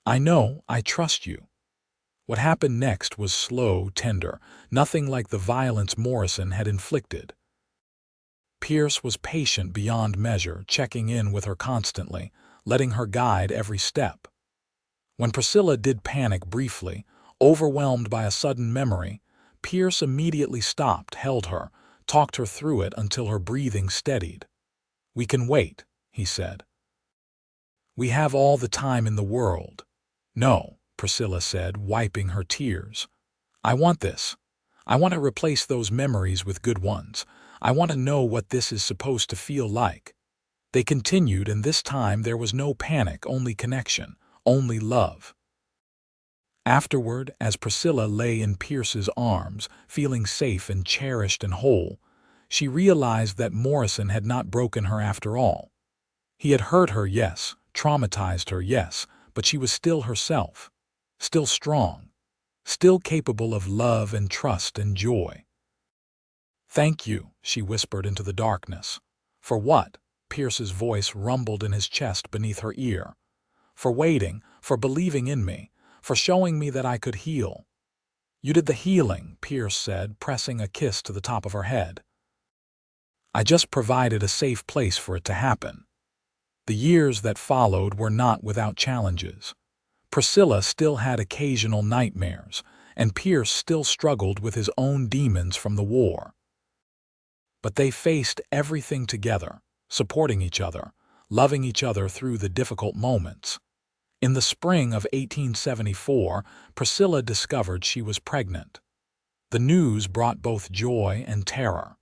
"I know, I trust you." What happened next was slow, tender, nothing like the violence Morrison had inflicted. Pierce was patient beyond measure, checking in with her constantly, letting her guide every step. When Priscilla did panic briefly, overwhelmed by a sudden memory, Pierce immediately stopped, held her, talked her through it until her breathing steadied. "We can wait," he said. "We have all the time in the world." "No," Priscilla said, wiping her tears. "I want this. I want to replace those memories with good ones. I want to know what this is supposed to feel like." They continued, and this time there was no panic, only connection, only love. Afterward, as Priscilla lay in Pierce's arms, feeling safe and cherished and whole, she realized that Morrison had not broken her after all. He had hurt her, yes, traumatized her, yes, but she was still herself, still strong, still capable of love and trust and joy. "Thank you," she whispered into the darkness. "For what?" Pierce's voice rumbled in his chest beneath her ear. "For waiting, for believing in me, for showing me that I could heal." "You did the healing," Pierce said, pressing a kiss to the top of her head. "I just provided a safe place for it to happen." The years that followed were not without challenges. Priscilla still had occasional nightmares, and Pierce still struggled with his own demons from the war. But they faced everything together, supporting each other, loving each other through the difficult moments. In the spring of 1874, Priscilla discovered she was pregnant. The news brought both joy and terror.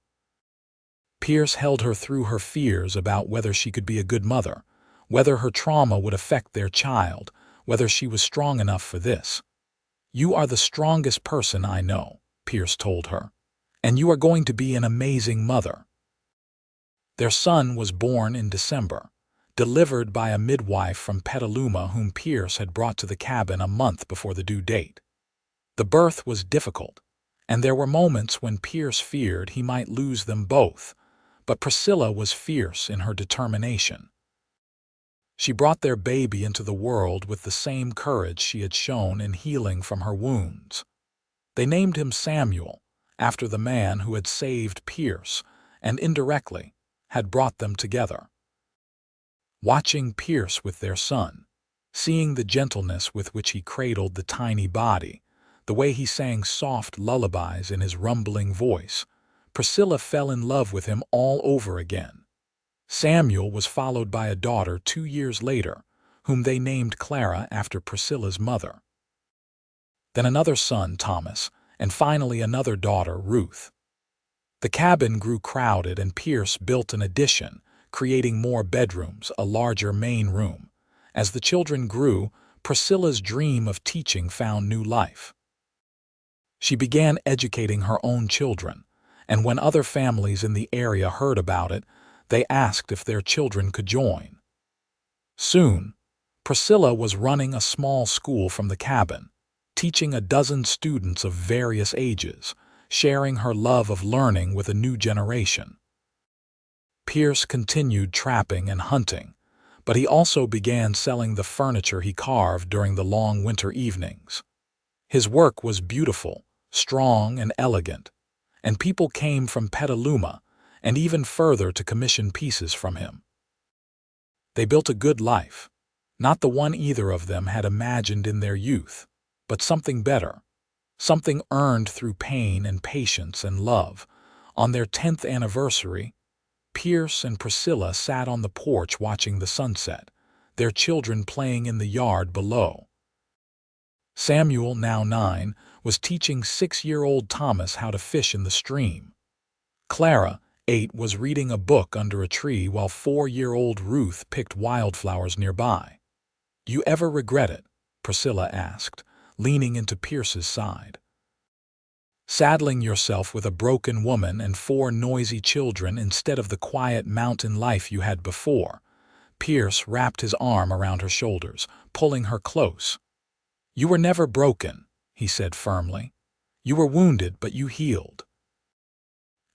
Pierce held her through her fears about whether she could be a good mother, whether her trauma would affect their child, whether she was strong enough for this. "You are the strongest person I know," Pierce told her, "and you are going to be an amazing mother." Their son was born in December, delivered by a midwife from Petaluma whom Pierce had brought to the cabin a month before the due date. The birth was difficult, and there were moments when Pierce feared he might lose them both, but Priscilla was fierce in her determination. She brought their baby into the world with the same courage she had shown in healing from her wounds. They named him Samuel, after the man who had saved Pierce and indirectly had brought them together. Watching Pierce with their son, seeing the gentleness with which he cradled the tiny body, the way he sang soft lullabies in his rumbling voice, Priscilla fell in love with him all over again. Samuel was followed by a daughter 2 years later, whom they named Clara after Priscilla's mother. Then another son, Thomas, and finally another daughter, Ruth. The cabin grew crowded and Pierce built an addition, creating more bedrooms, a larger main room. As the children grew, Priscilla's dream of teaching found new life. She began educating her own children, and when other families in the area heard about it, they asked if their children could join. Soon, Priscilla was running a small school from the cabin, teaching a dozen students of various ages, sharing her love of learning with a new generation. Pierce continued trapping and hunting, but he also began selling the furniture he carved during the long winter evenings. His work was beautiful, strong, and elegant, and people came from Petaluma and even further to commission pieces from him. They built a good life, not the one either of them had imagined in their youth, but something better, something earned through pain and patience and love. On their 10th anniversary, Pierce and Priscilla sat on the porch watching the sunset, their children playing in the yard below. Samuel, now 9, was teaching 6-year-old Thomas how to fish in the stream. Clara, 8, was reading a book under a tree while 4-year-old Ruth picked wildflowers nearby. "You ever regret it?" Priscilla asked, leaning into Pierce's side. "Saddling yourself with a broken woman and 4 noisy children instead of the quiet mountain life you had before." Pierce wrapped his arm around her shoulders, pulling her close. "You were never broken," he said firmly. "You were wounded, but you healed.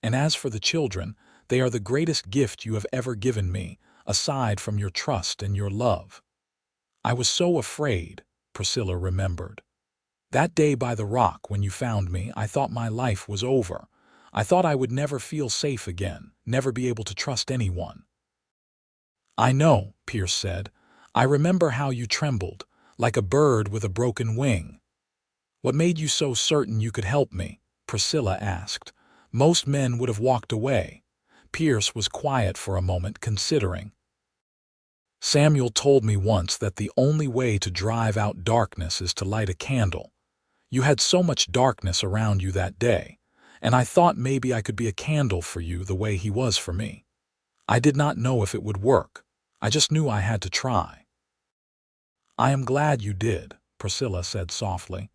And as for the children, they are the greatest gift you have ever given me, aside from your trust and your love." "I was so afraid," Priscilla remembered. "That day by the rock when you found me, I thought my life was over. I thought I would never feel safe again, never be able to trust anyone. "I know," Pierce said. "I remember how you trembled, like a bird with a broken wing." "What made you so certain you could help me?" Priscilla asked. Most men would have walked away. Pierce was quiet for a moment, considering. "Samuel told me once that the only way to drive out darkness is to light a candle. You had so much darkness around you that day, and I thought maybe I could be a candle for you the way he was for me. I did not know if it would work. I just knew I had to try." "I am glad you did," Priscilla said softly.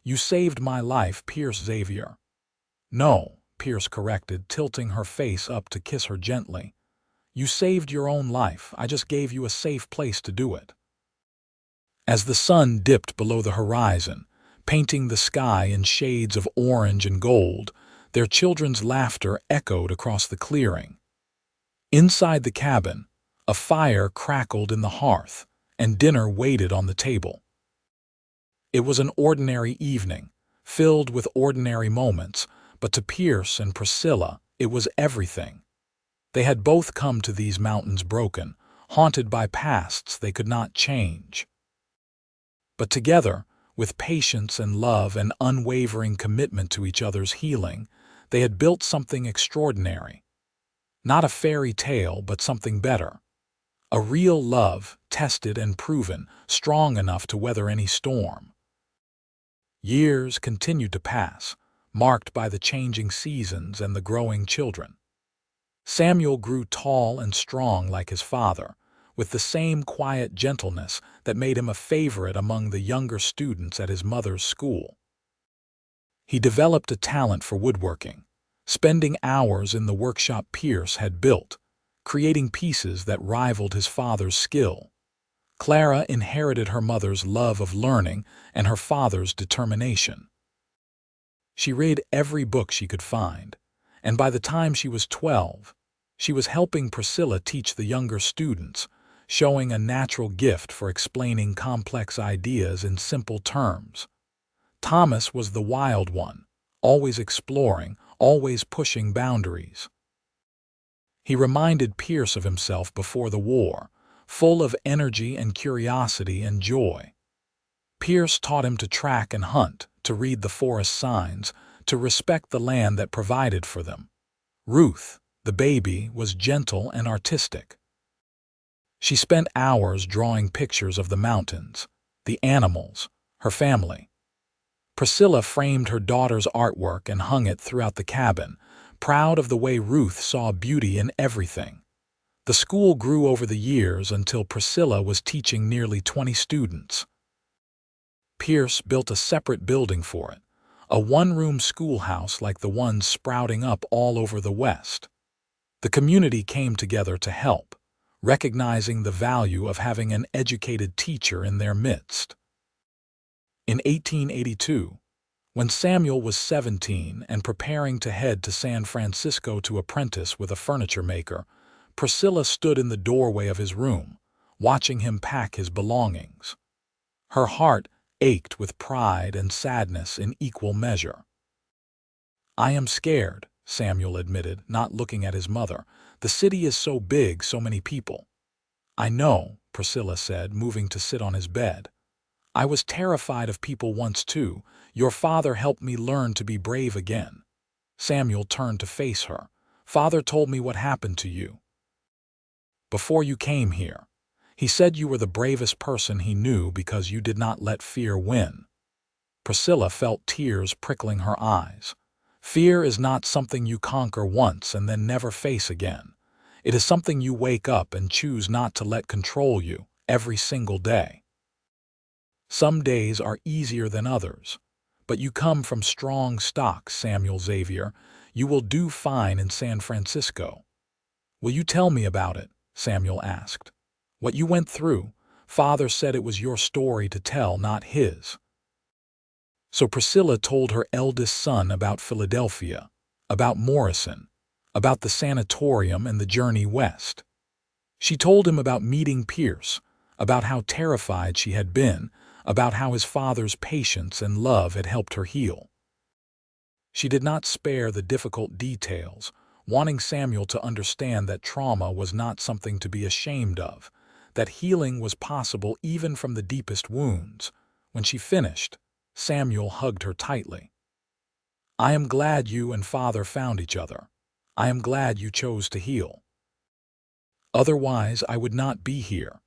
"You saved my life, Pierce Xavier." "No," Pierce corrected, tilting her face up to kiss her gently. "You saved your own life. I just gave you a safe place to do it." As the sun dipped below the horizon, painting the sky in shades of orange and gold, their children's laughter echoed across the clearing. Inside the cabin, a fire crackled in the hearth, and dinner waited on the table. It was an ordinary evening, filled with ordinary moments, but to Pierce and Priscilla, it was everything. They had both come to these mountains broken, haunted by pasts they could not change. But together, with patience and love and unwavering commitment to each other's healing, they had built something extraordinary. Not a fairy tale, but something better. A real love, tested and proven, strong enough to weather any storm. Years continued to pass, marked by the changing seasons and the growing children. Samuel grew tall and strong like his father, with the same quiet gentleness that made him a favorite among the younger students at his mother's school. He developed a talent for woodworking, spending hours in the workshop Pierce had built, creating pieces that rivaled his father's skill. Clara inherited her mother's love of learning and her father's determination. She read every book she could find, and by the time she was 12, she was helping Priscilla teach the younger students, showing a natural gift for explaining complex ideas in simple terms. Thomas was the wild one, always exploring, always pushing boundaries. He reminded Pierce of himself before the war, full of energy and curiosity and joy. Pierce taught him to track and hunt, to read the forest signs, to respect the land that provided for them. Ruth, the baby, was gentle and artistic. She spent hours drawing pictures of the mountains, the animals, her family. Priscilla framed her daughter's artwork and hung it throughout the cabin, proud of the way Ruth saw beauty in everything. The school grew over the years until Priscilla was teaching nearly 20 students. Pierce built a separate building for it, a one-room schoolhouse like the ones sprouting up all over the West. The community came together to help, recognizing the value of having an educated teacher in their midst. In 1882, when Samuel was 17 and preparing to head to San Francisco to apprentice with a furniture maker, Priscilla stood in the doorway of his room, watching him pack his belongings. Her heart ached with pride and sadness in equal measure. "I am scared," Samuel admitted, not looking at his mother. "The city is so big, so many people." "I know," Priscilla said, moving to sit on his bed. "I was terrified of people once too. Your father helped me learn to be brave again." Samuel turned to face her. "Father told me what happened to you before you came here. He said you were the bravest person he knew because you did not let fear win." Priscilla felt tears prickling her eyes. Fear is not something you conquer once and then never face again. It is something you wake up and choose not to let control you every single day. Some days are easier than others, but you come from strong stock, Samuel Xavier. You will do fine in San Francisco. "Will you tell me about it?" Samuel asked. "What you went through? Father said it was your story to tell, not his." So Priscilla told her eldest son about Philadelphia, about Morrison, about the sanatorium and the journey west. She told him about meeting Pierce, about how terrified she had been, about how his father's patience and love had helped her heal. She did not spare the difficult details, wanting Samuel to understand that trauma was not something to be ashamed of, that healing was possible even from the deepest wounds. When she finished, Samuel hugged her tightly. "I am glad you and Father found each other. I am glad you chose to heal. Otherwise, I would not be here."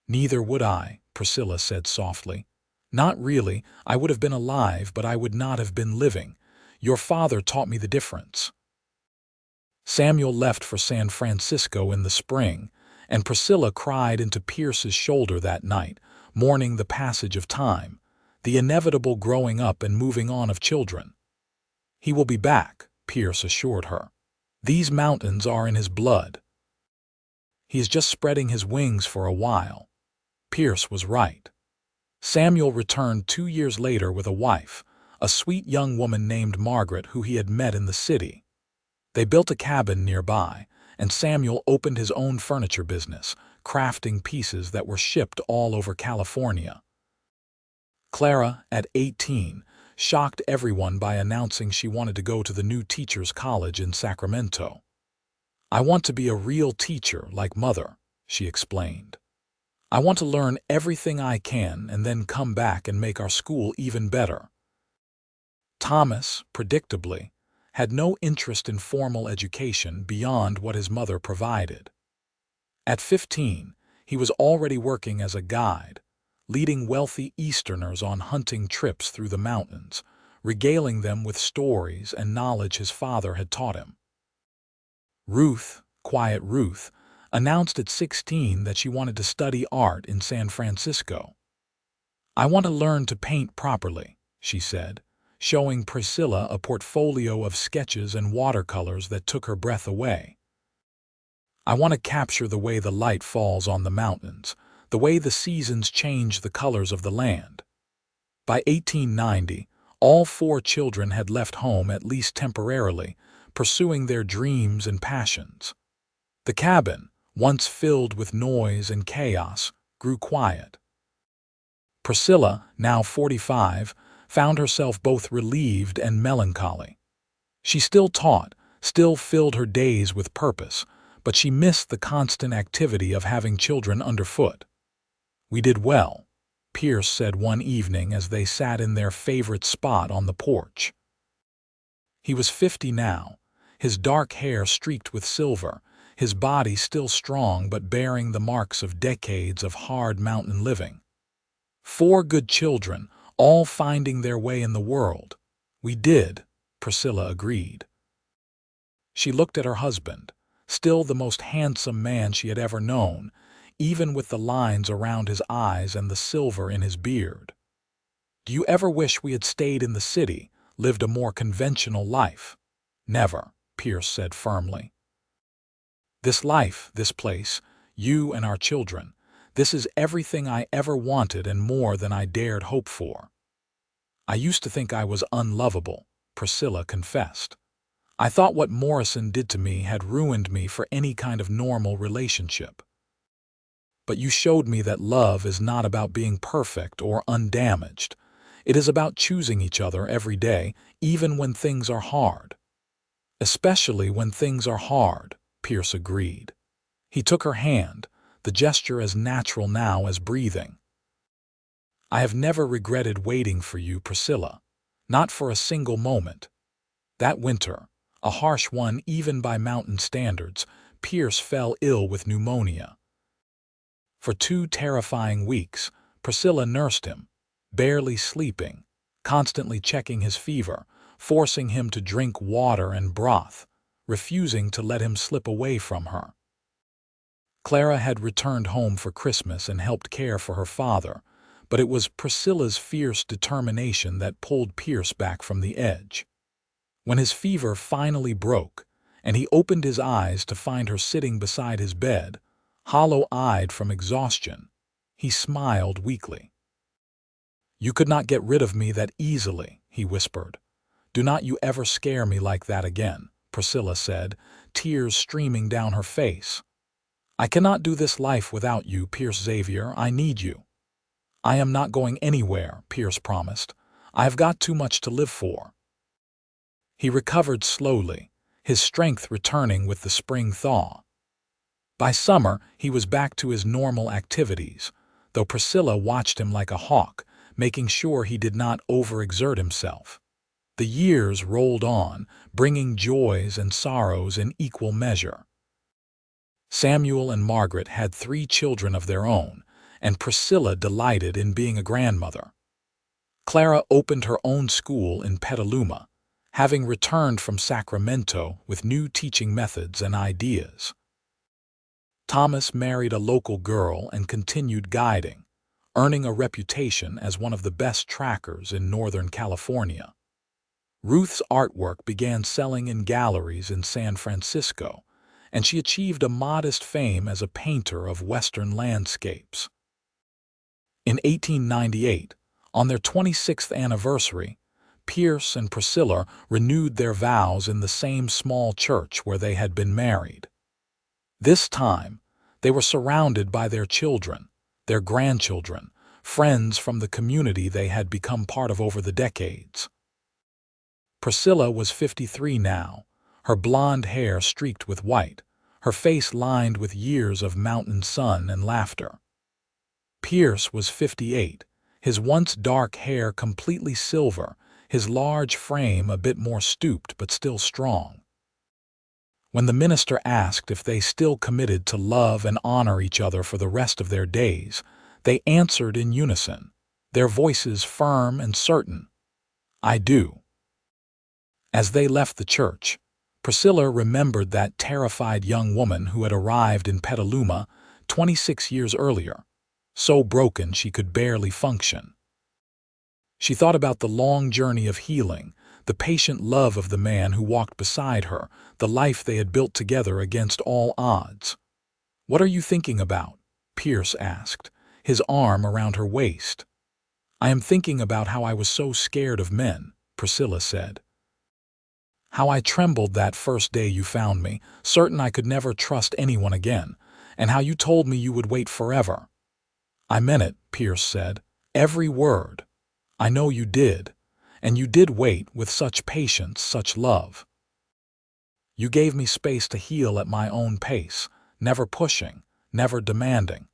"Neither would I," Priscilla said softly. "Not really. I would have been alive, but I would not have been living. Your father taught me the difference." Samuel left for San Francisco in the spring, and Priscilla cried into Pierce's shoulder that night, mourning the passage of time, the inevitable growing up and moving on of children. "He will be back," Pierce assured her. "These mountains are in his blood. He is just spreading his wings for a while." Pierce was right. Samuel returned 2 years later with a wife, a sweet young woman named Margaret who he had met in the city. They built a cabin nearby, and Samuel opened his own furniture business, crafting pieces that were shipped all over California. Clara, at 18, shocked everyone by announcing she wanted to go to the new teachers' college in Sacramento. "I want to be a real teacher like Mother," she explained. "I want to learn everything I can and then come back and make our school even better." Thomas, predictably, had no interest in formal education beyond what his mother provided. At 15, he was already working as a guide, leading wealthy Easterners on hunting trips through the mountains, regaling them with stories and knowledge his father had taught him. Ruth, quiet Ruth, announced at 16 that she wanted to study art in San Francisco. "I want to learn to paint properly," she said, showing Priscilla a portfolio of sketches and watercolors that took her breath away. "I want to capture the way the light falls on the mountains, the way the seasons change the colors of the land." By 1890, all 4 children had left home at least temporarily, pursuing their dreams and passions. The cabin, once filled with noise and chaos, grew quiet. Priscilla, now 45, found herself both relieved and melancholy. She still taught, still filled her days with purpose, but she missed the constant activity of having children underfoot. "We did well," Pierce said one evening as they sat in their favorite spot on the porch. He was 50 now, his dark hair streaked with silver, his body still strong but bearing the marks of decades of hard mountain living. 4 good children, all finding their way in the world. "We did," Priscilla agreed. She looked at her husband, still the most handsome man she had ever known, even with the lines around his eyes and the silver in his beard. "Do you ever wish we had stayed in the city, lived a more conventional life?" "Never," Pierce said firmly. "This life, this place, you and our children, this is everything I ever wanted and more than I dared hope for." "I used to think I was unlovable," Priscilla confessed. "I thought what Morrison did to me had ruined me for any kind of normal relationship. But you showed me that love is not about being perfect or undamaged. It is about choosing each other every day, even when things are hard." "Especially when things are hard," Pierce agreed. He took her hand, the gesture as natural now as breathing. "I have never regretted waiting for you, Priscilla. Not for a single moment." That winter, a harsh one even by mountain standards, Pierce fell ill with pneumonia. For 2 terrifying weeks, Priscilla nursed him, barely sleeping, constantly checking his fever, forcing him to drink water and broth, refusing to let him slip away from her. Clara had returned home for Christmas and helped care for her father, but it was Priscilla's fierce determination that pulled Pierce back from the edge. When his fever finally broke, and he opened his eyes to find her sitting beside his bed, hollow-eyed from exhaustion, he smiled weakly. "You could not get rid of me that easily," he whispered. "Do not you ever scare me like that again," Priscilla said, tears streaming down her face. "I cannot do this life without you, Pierce Xavier. I need you." "I am not going anywhere," Pierce promised. "I have got too much to live for." He recovered slowly, his strength returning with the spring thaw. By summer, he was back to his normal activities, though Priscilla watched him like a hawk, making sure he did not overexert himself. The years rolled on, bringing joys and sorrows in equal measure. Samuel and Margaret had 3 children of their own, and Priscilla delighted in being a grandmother. Clara opened her own school in Petaluma, having returned from Sacramento with new teaching methods and ideas. Thomas married a local girl and continued guiding, earning a reputation as one of the best trackers in Northern California. Ruth's artwork began selling in galleries in San Francisco, and she achieved a modest fame as a painter of Western landscapes. In 1898, on their 26th anniversary, Pierce and Priscilla renewed their vows in the same small church where they had been married. This time, they were surrounded by their children, their grandchildren, friends from the community they had become part of over the decades. Priscilla was 53 now, her blonde hair streaked with white, her face lined with years of mountain sun and laughter. Pierce was 58, his once dark hair completely silver, his large frame a bit more stooped but still strong. When the minister asked if they still committed to love and honor each other for the rest of their days, they answered in unison, their voices firm and certain, "I do." As they left the church, Priscilla remembered that terrified young woman who had arrived in Petaluma 26 years earlier, so broken she could barely function. She thought about the long journey of healing, the patient love of the man who walked beside her, the life they had built together against all odds. "What are you thinking about?" Pierce asked, his arm around her waist. "I am thinking about how I was so scared of men," Priscilla said. "How I trembled that first day you found me, certain I could never trust anyone again, and how you told me you would wait forever." "I meant it," Pierce said, "every word. I know you did, and you did wait with such patience, such love. You gave me space to heal at my own pace, never pushing, never demanding.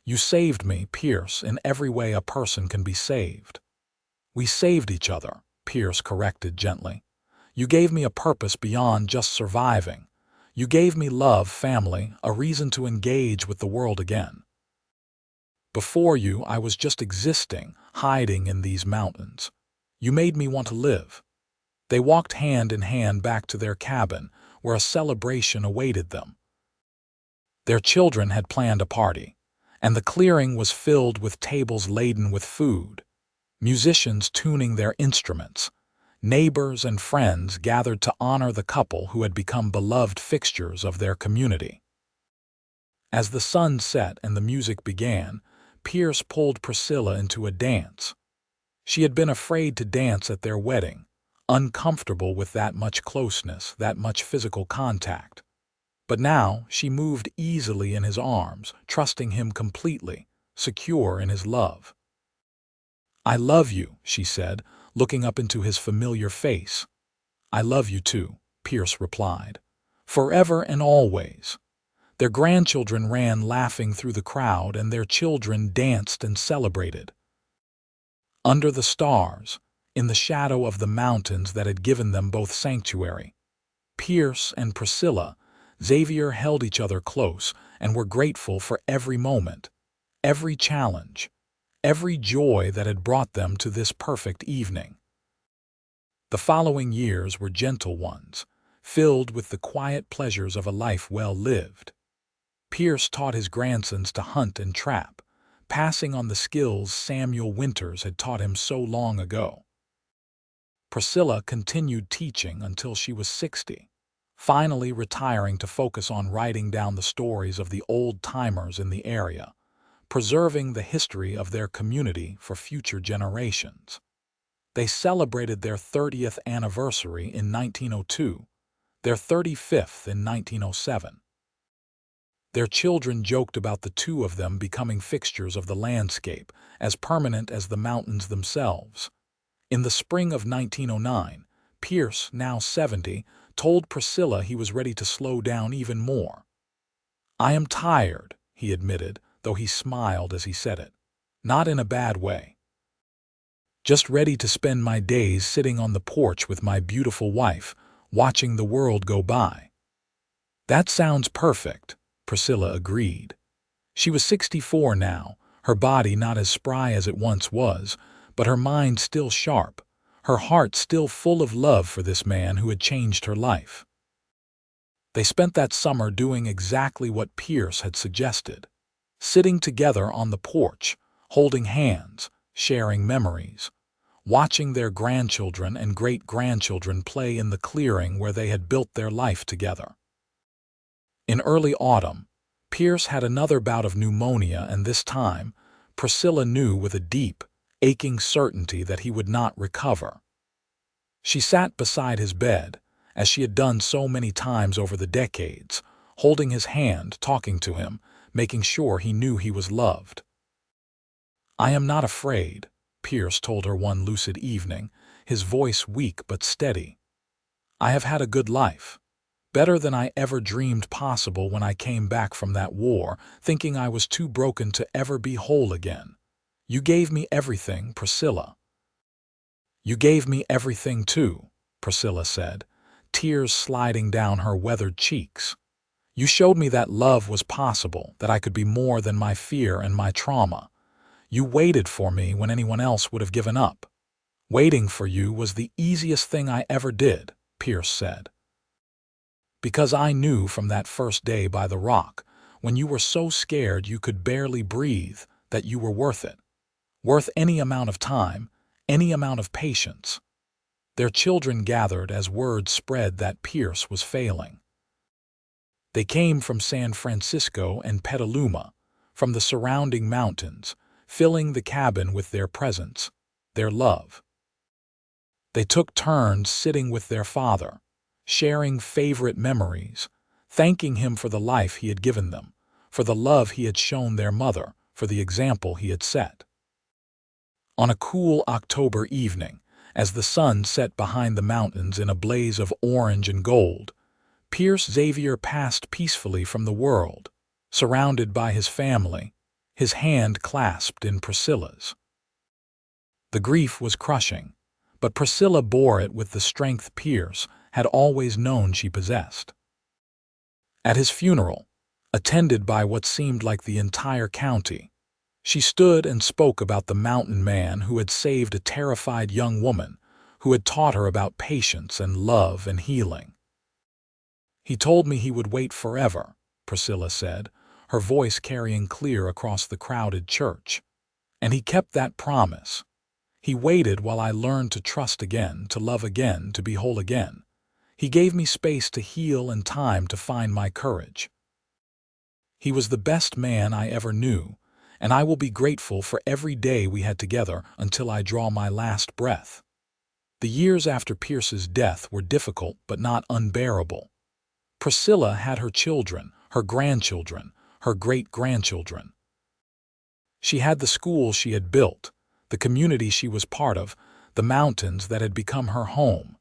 You saved me, Pierce, in every way a person can be saved." "We saved each other," Pierce corrected gently. "You gave me a purpose beyond just surviving. You gave me love, family, a reason to engage with the world again. Before you, I was just existing, hiding in these mountains. You made me want to live." They walked hand in hand back to their cabin, where a celebration awaited them. Their children had planned a party, and the clearing was filled with tables laden with food, musicians tuning their instruments. Neighbors and friends gathered to honor the couple who had become beloved fixtures of their community. As the sun set and the music began, Pierce pulled Priscilla into a dance. She had been afraid to dance at their wedding, uncomfortable with that much closeness, that much physical contact. But now she moved easily in his arms, trusting him completely, secure in his love. "I love you," she said, looking up into his familiar face. "I love you too," Pierce replied. "Forever and always." Their grandchildren ran laughing through the crowd, and their children danced and celebrated. Under the stars, in the shadow of the mountains that had given them both sanctuary, Pierce and Priscilla Xavier held each other close and were grateful for every moment, every challenge, every joy that had brought them to this perfect evening. The following years were gentle ones, filled with the quiet pleasures of a life well lived. Pierce taught his grandsons to hunt and trap, passing on the skills Samuel Winters had taught him so long ago. Priscilla continued teaching until she was 60, finally retiring to focus on writing down the stories of the old-timers in the area, preserving the history of their community for future generations. They celebrated their 30th anniversary in 1902, their 35th in 1907. Their children joked about the two of them becoming fixtures of the landscape, as permanent as the mountains themselves. In the spring of 1909, Pierce, now 70, told Priscilla he was ready to slow down even more. "I am tired," he admitted, though he smiled as he said it. "Not in a bad way. Just ready to spend my days sitting on the porch with my beautiful wife, watching the world go by." "That sounds perfect," Priscilla agreed. She was 64 now, her body not as spry as it once was, but her mind still sharp, her heart still full of love for this man who had changed her life. They spent that summer doing exactly what Pierce had suggested, sitting together on the porch, holding hands, sharing memories, watching their grandchildren and great-grandchildren play in the clearing where they had built their life together. In early autumn, Pierce had another bout of pneumonia, and this time, Priscilla knew with a deep, aching certainty that he would not recover. She sat beside his bed, as she had done so many times over the decades, holding his hand, talking to him, making sure he knew he was loved. "I am not afraid," Pierce told her one lucid evening, his voice weak but steady. "I have had a good life. Better than I ever dreamed possible when I came back from that war, thinking I was too broken to ever be whole again. You gave me everything, Priscilla." "You gave me everything too," Priscilla said, tears sliding down her weathered cheeks. "You showed me that love was possible, that I could be more than my fear and my trauma. You waited for me when anyone else would have given up. Waiting for you was the easiest thing I ever did," Pierce said. "Because I knew from that first day by the rock, when you were so scared you could barely breathe, that you were worth it. Worth any amount of time, any amount of patience." Their children gathered as word spread that Pierce was failing. They came from San Francisco and Petaluma, from the surrounding mountains, filling the cabin with their presence, their love. They took turns sitting with their father, sharing favorite memories, thanking him for the life he had given them, for the love he had shown their mother, for the example he had set. On a cool October evening, as the sun set behind the mountains in a blaze of orange and gold, Pierce Xavier passed peacefully from the world, surrounded by his family, his hand clasped in Priscilla's. The grief was crushing, but Priscilla bore it with the strength Pierce had always known she possessed. At his funeral, attended by what seemed like the entire county, she stood and spoke about the mountain man who had saved a terrified young woman, who had taught her about patience and love and healing. "He told me he would wait forever," Priscilla said, her voice carrying clear across the crowded church. "And he kept that promise. He waited while I learned to trust again, to love again, to be whole again. He gave me space to heal and time to find my courage. He was the best man I ever knew, and I will be grateful for every day we had together until I draw my last breath." The years after Pierce's death were difficult but not unbearable. Priscilla had her children, her grandchildren, her great-grandchildren. She had the school she had built, the community she was part of, the mountains that had become her home.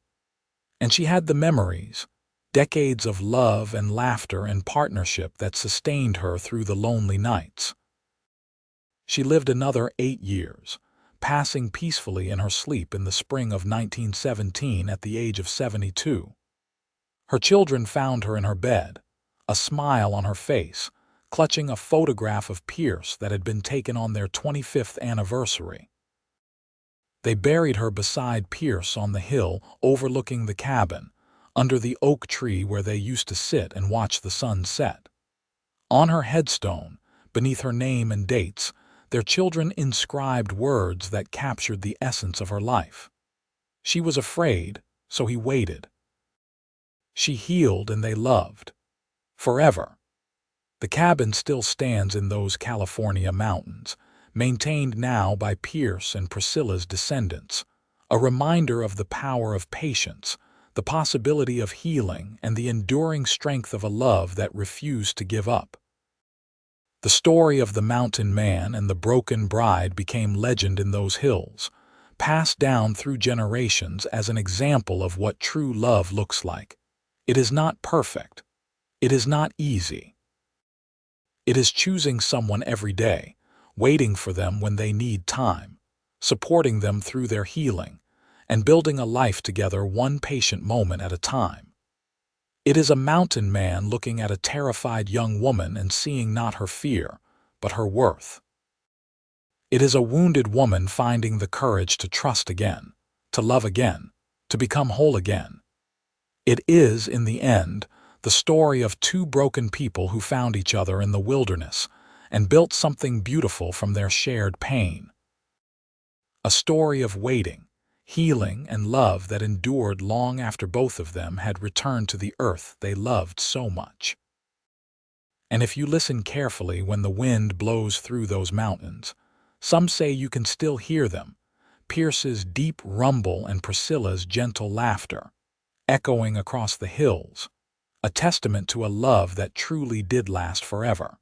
And she had the memories, decades of love and laughter and partnership that sustained her through the lonely nights. She lived another 8 years, passing peacefully in her sleep in the spring of 1917 at the age of 72. Her children found her in her bed, a smile on her face, clutching a photograph of Pierce that had been taken on their 25th anniversary. They buried her beside Pierce on the hill overlooking the cabin, under the oak tree where they used to sit and watch the sun set. On her headstone, beneath her name and dates, their children inscribed words that captured the essence of her life. She was afraid, so he waited. She healed and they loved. Forever. The cabin still stands in those California mountains, maintained now by Pierce and Priscilla's descendants, a reminder of the power of patience, the possibility of healing, and the enduring strength of a love that refused to give up. The story of the mountain man and the broken bride became legend in those hills, passed down through generations as an example of what true love looks like. It is not perfect. It is not easy. It is choosing someone every day, waiting for them when they need time, supporting them through their healing, and building a life together one patient moment at a time. It is a mountain man looking at a terrified young woman and seeing not her fear, but her worth. It is a wounded woman finding the courage to trust again, to love again, to become whole again. It is, in the end, the story of two broken people who found each other in the wilderness and built something beautiful from their shared pain. A story of waiting, healing, and love that endured long after both of them had returned to the earth they loved so much. And if you listen carefully when the wind blows through those mountains, some say you can still hear them, Pierce's deep rumble and Priscilla's gentle laughter, echoing across the hills, a testament to a love that truly did last forever.